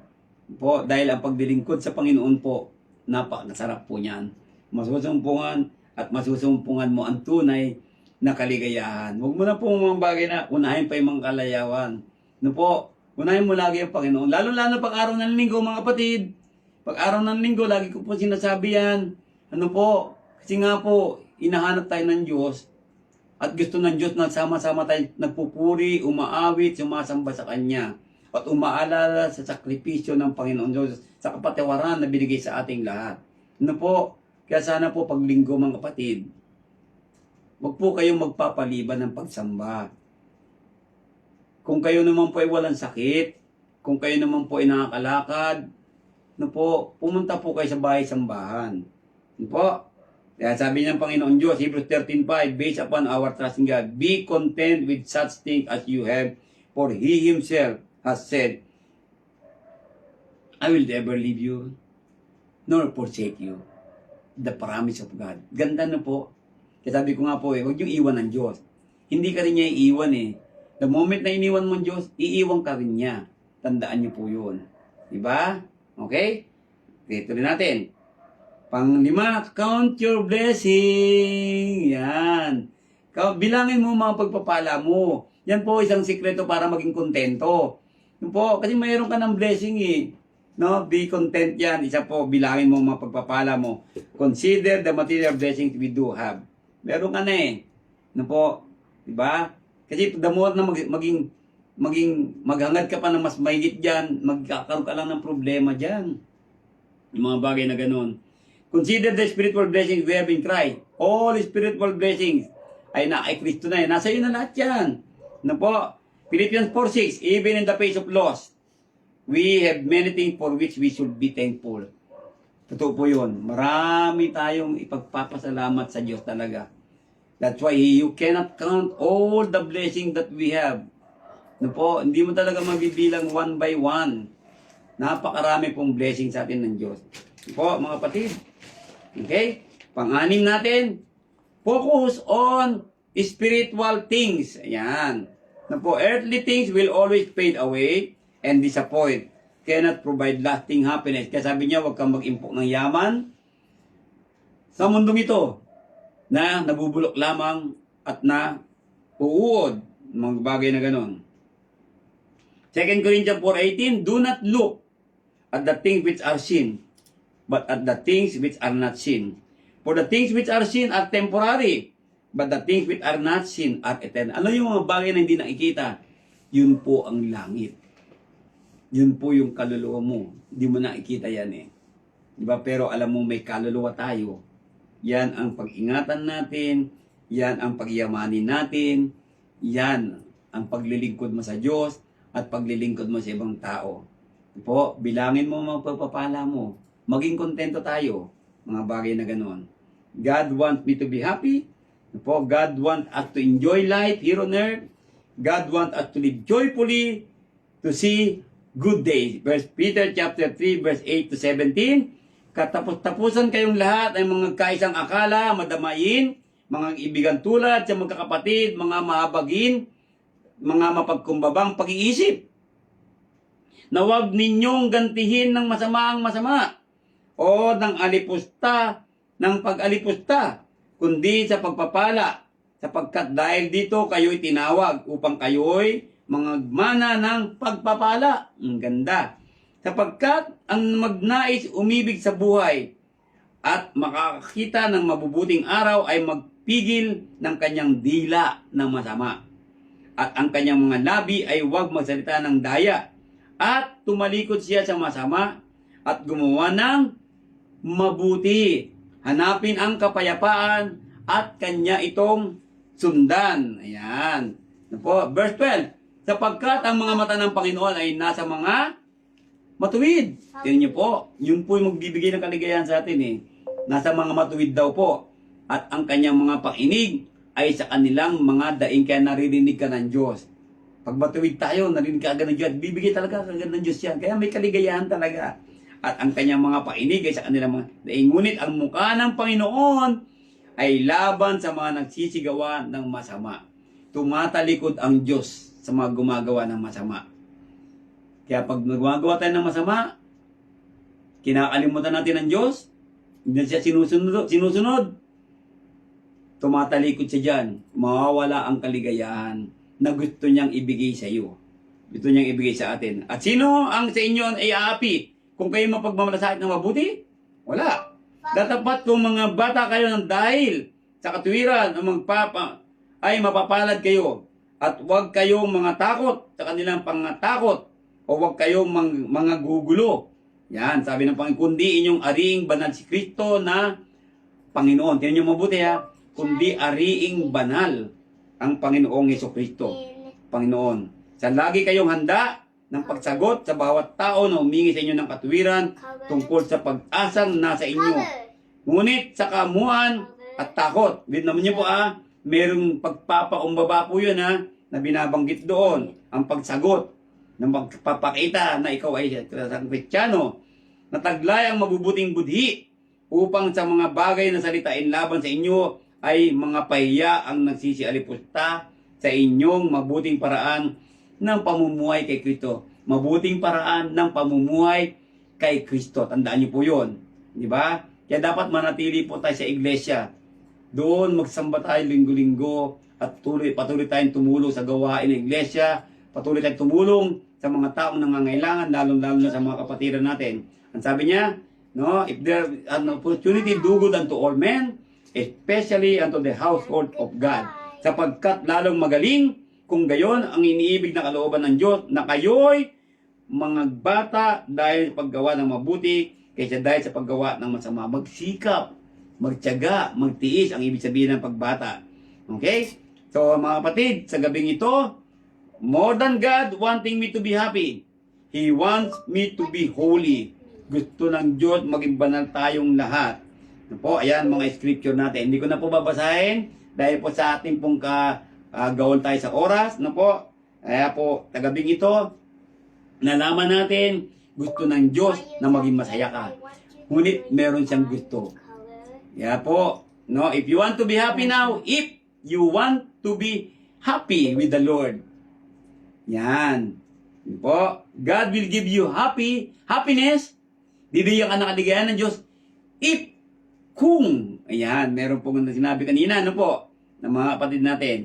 Po, dahil ang paglilingkod sa Panginoon po, napakasarap po niyan. Masusumpungan at masusumpungan mo ang tunay na kaligayahan. Huwag mo na po mga bagay na unahin pa yung mga kalayawan. No po, unahin mo lagi ang Panginoon. Lalo-lalo pag araw ng linggo, mga kapatid. Pag araw ng linggo, lagi ko po sinasabi yan. Ano po, kasi nga po, inahanap tayo ng Diyos. At gusto ng Diyos na sama-sama tayo nagpupuri, umaawit, sumasamba sa Kanya. At umaalala sa sakripisyo ng Panginoon Diyos, sa kapatiwaran na binigay sa ating lahat. Ano po, kaya sana po paglinggo mga kapatid, huwag po kayong magpapaliban ng pagsamba. Kung kayo naman po ay walang sakit, kung kayo naman po ay nakakalakad, ano po, pumunta po kayo sa bahay-sambahan. Ano po, kaya sabi ng Panginoon Diyos, Hebrews 13:5, based upon our trust in God, be content with such things as you have, for He Himself has said, I will never leave you, nor forsake you. The promise of God. Ganda na po. Kaya sabi ko nga po huwag yung iwan ng Diyos. Hindi ka rin niya iiwan The moment na iniwan mo ng Diyos, iiwan ka rin niya. Tandaan niyo po yun. Diba? Okay? Ito rin natin. Pang-5, count your blessing. Yan. Bilangin mo mga pagpapala mo. Yan po isang sikreto para maging kontento. Yan po, kasi mayroon ka ng blessing No? Be content yan. Isa po, bilangin mo mga pagpapala mo. Consider the material blessings we do have. Meron ka na No po? Diba? Kasi the more na maghangad ka pa ng mas mahigit dyan, magkakaroon ka lang ng problema dyan. Yung mga bagay na ganun. Consider the spiritual blessings we have in Christ. All spiritual blessings ay kay Kristo na Nasa iyo na lahat yan. Ano po? Philippians 4:6, even in the face of loss, we have many things for which we should be thankful. Totoo po yun. Marami tayong ipagpapasalamat sa Diyos talaga. That's why you cannot count all the blessings that we have. Ano po? Hindi mo talaga mabibilang one by one. Napakarami pong blessings sa atin ng Diyos. Po, mga kapatid. Okay? Pang-anim natin, focus on spiritual things. Ayan. Na po, earthly things will always fade away and disappoint. Cannot provide lasting happiness. Kaya sabi niya, huwag kang mag-impok ng yaman sa mundong ito na nabubulok lamang at na uuod. Mga bagay na ganon. 2 Corinthians 4:18, do not look at the things which are seen, but at the things which are not seen. For the things which are seen are temporary, but the things which are not seen are eternal. Ano yung mga bagay na hindi nakikita? Yun po ang langit. Yun po yung kaluluwa mo. Hindi mo nakikita yan Diba? Pero alam mo may kaluluwa tayo. Yan ang pag-ingatan natin. Yan ang pagyamanin natin. Yan ang paglilingkod mo sa Diyos at paglilingkod mo sa ibang tao. Po, bilangin mo mga pagpapala mo. Maging kontento tayo. Mga bagay na ganon. God wants me to be happy. Po, God wants us to enjoy life here on earth. God wants us to live joyfully, to see good days. Verse Peter chapter 3 verse 8 to 17. Katapos-tapusan kayong lahat ay mga kaisang akala, madamain, mga ibigan tulad sa magkakapatid, mga mahabagin, mga mapagkumbabang pag-iisip. Na huwag ninyong gantihin ng masama ang masama o ng alipusta ng pag-alipusta, kundi sa pagpapala, sapagkat dahil dito kayo'y tinawag upang kayo'y mangagmana ng pagpapala. Ang ganda. Sapagkat ang magnais umibig sa buhay at makakakita ng mabubuting araw ay magpigil ng kanyang dila ng masama. At ang kanyang mga labi ay huwag magsalita ng daya. At tumalikod siya sa masama at gumawa ng mabuti. Hanapin ang kapayapaan at kanya itong sundan. Ayan. Po, verse 12. Sapagkat ang mga mata ng Panginoon ay nasa mga matuwid. Tingnan niyo po, yun po yung magbibigay ng kaligayahan sa atin eh. Nasa mga matuwid daw po. At ang kanyang mga pakinig ay sa kanilang mga daing, kaya naririnig ka ng Diyos. Pag matuwid tayo, narinig ka agad ng Diyos. Bibigay talaga agad ng Diyos yan. Kaya may kaligayahan talaga. At ang kanyang mga pakinig ay sa kanilang mga daing. Ngunit ang mukha ng Panginoon ay laban sa mga nagsisigawa ng masama. Tumatalikod ang Diyos sa mga gumagawa ng masama. Kaya pag gumagawa tayo ng masama, kinakalimutan natin ang Diyos, hindi siya sinusunod, tumatalikod siya dyan, mawawala ang kaligayahan na gusto niyang ibigay sa iyo. Gusto niyang ibigay sa atin. At sino ang sa inyo ay aapi kung kayo mapagmamalasakit ng mabuti? Wala. Datapat kung mga bata kayo ng dahil sa katuwiran ang magpapa ay mapapalad kayo. At huwag kayong mga takot sa kanilang pangatakot o huwag kayong mga gugulo. Yan, sabi ng Panginoon, kundi inyong ariing banal si Kristo na Panginoon. Tingnan niyo mabuti ha, kundi ariing banal ang Panginoong Jesucristo, Panginoon. Sa lagi kayong handa ng pagsagot sa bawat tao na humingi sa inyo ng katuwiran tungkol sa pag-asang nasa inyo. Ngunit sa kamuan at takot, naman niyo po merong pagpapaumbaba po yun na binabanggit doon. Ang pagsagot ng magpapakita na ikaw ay isang Kristiyano, na taglay ang mabubuting budhi upang sa mga bagay na salitain laban sa inyo ay mga pahiya ang nagsisialipusta sa inyong mabuting paraan ng pamumuhay kay Kristo. Mabuting paraan ng pamumuhay kay Kristo. Tandaan niyo po yun. Di ba? Kaya dapat manatili po tayo sa iglesia. Doon magsamba tayo linggo-linggo at patuloy tayong tumulong sa gawain ng iglesia. Patuloy tayong tumulong sa mga taong nangangailangan, lalong-lalo na sa mga kapatiran natin. Ang sabi niya, no, if there an opportunity, do good unto all men, especially unto the household of God. Sapagkat lalong magaling kung gayon ang iniibig na kalooban ng Diyos na kayo'y mga bata dahil sa paggawa ng mabuti kaysa dahil sa paggawa ng masama. Magsikap, magtiyaga, magtiis ang ibig sabihin ng pagbata. Okay? So mga kapatid, sa gabing ito, more than God wanting me to be happy, He wants me to be holy. Gusto ng Diyos maging banal tayong lahat. Ano po, ayan mga scripture natin. Hindi ko na po babasahin dahil po sa ating pong gawon tayo sa oras. Ano po, kaya po, tagabing ito, nalaman natin, gusto ng Diyos na maging masaya ka. Ngunit meron siyang gusto. Kaya po, no, if you want to be happy now, if you want to be happy with the Lord, yan. Yan po, God will give you happiness. Bibigyan ka ng kaligayahan ng Diyos if, kung, ayan, meron pong sinabi kanina, ano po, ng mga kapatid natin.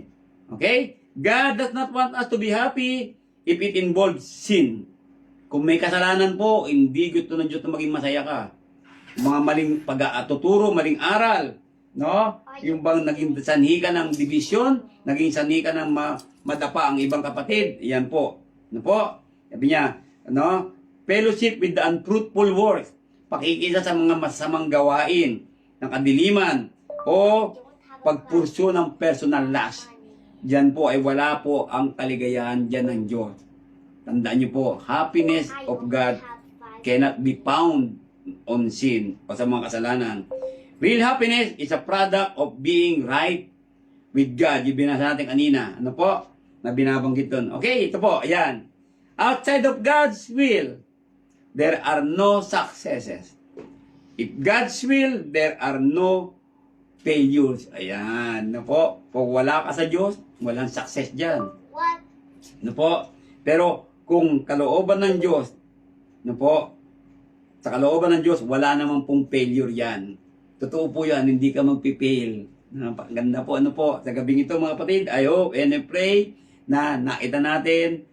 Okay? God does not want us to be happy if it involves sin. Kung may kasalanan po, hindi gusto ng Diyos na maging masaya ka. Mga maling pag-atuturo, maling aral, no? Yung bang naging sanhi ka ng division, naging sanhi ka ng madapa ang ibang kapatid, yan po. Ano po? Sabi niya, ano? Fellowship with the unfruitful works, pakikisa sa mga masamang gawain ng kadiliman o pagpursyo ng personal lust. Diyan po ay wala po ang kaligayahan diyan ng Diyos. Tandaan niyo po, happiness of God cannot be found on sin o sa mga kasalanan. Real happiness is a product of being right with God. Yung binasa natin kanina. Ano po? Na binabanggit doon. Okay, ito po. Ayan. Outside of God's will, there are no successes. If God's will, there are no failures. Ayan. Ano po? Pag wala ka sa Diyos, walang success dyan. What? Ano po? Pero kung kalooban ng Diyos, ano po? Sa kalooban ng Diyos, wala namang pong failure yan. Totoo po yan, hindi ka magpipail. Ganda po, ano po, sa gabing ito mga kapatid, I hope and I pray na nakita natin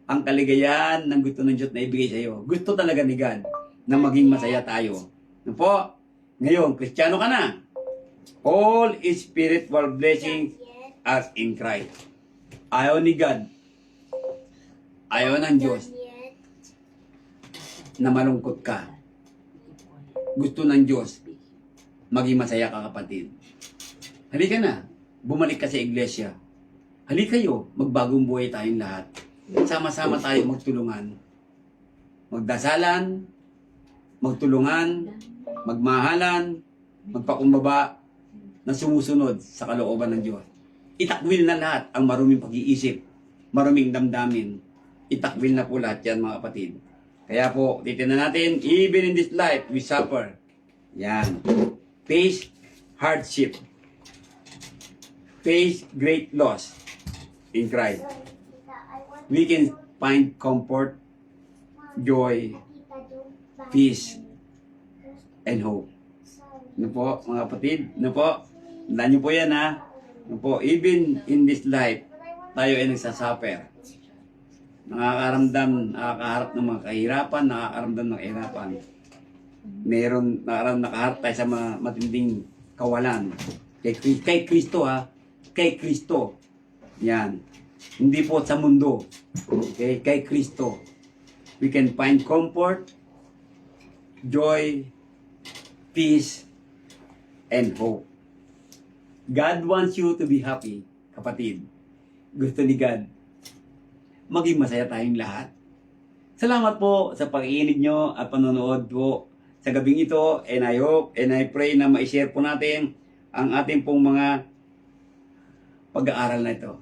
ang kaligayahan ng gusto ng Diyos na ibigay sa iyo. Gusto talaga ni God na maging masaya tayo. Ano po? Ngayon, Kristiyano ka na. all spiritual blessings as in Christ. Ayaw ni God, ayaw ng Diyos na malungkot ka. Gusto ng Diyos, maging masaya ka, kapatid. Halika na, bumalik ka sa iglesia. Halika kayo, magbagong buhay tayong lahat. Sama-sama tayo magtulungan. Magdasalan, magtulungan, magmahalan, magpakumbaba, na sumusunod sa kalooban ng Diyos. Itakwil na lahat ang maruming pag-iisip, maruming damdamin. Itakwil na po lahat yan, mga kapatid. Kaya po, titignan natin, even in this life, we suffer. Yan. Face hardship. Face great loss in Christ. We can find comfort, joy, peace, and hope. Ano po, mga kapatid? Ano po? Tandaan niyo po yan, ha? Ano po, even in this life, tayo ay nagsasuffer. Nakakaramdam, nakakaharap ng mga kahirapan, nakakaramdam ng kahirapan. Meron, nakaharap tayo sa mga matinding kawalan. Kay Kristo, ha? Kay Kristo. Yan. Hindi po sa mundo. Okay? Kay Kristo. We can find comfort, joy, peace, and hope. God wants you to be happy, kapatid. Gusto ni God maging masaya tayong lahat. Salamat po sa pakikinig nyo at panonood po sa gabing ito, and I hope and I pray na ma-share po natin ang ating pong mga pag-aaral na ito.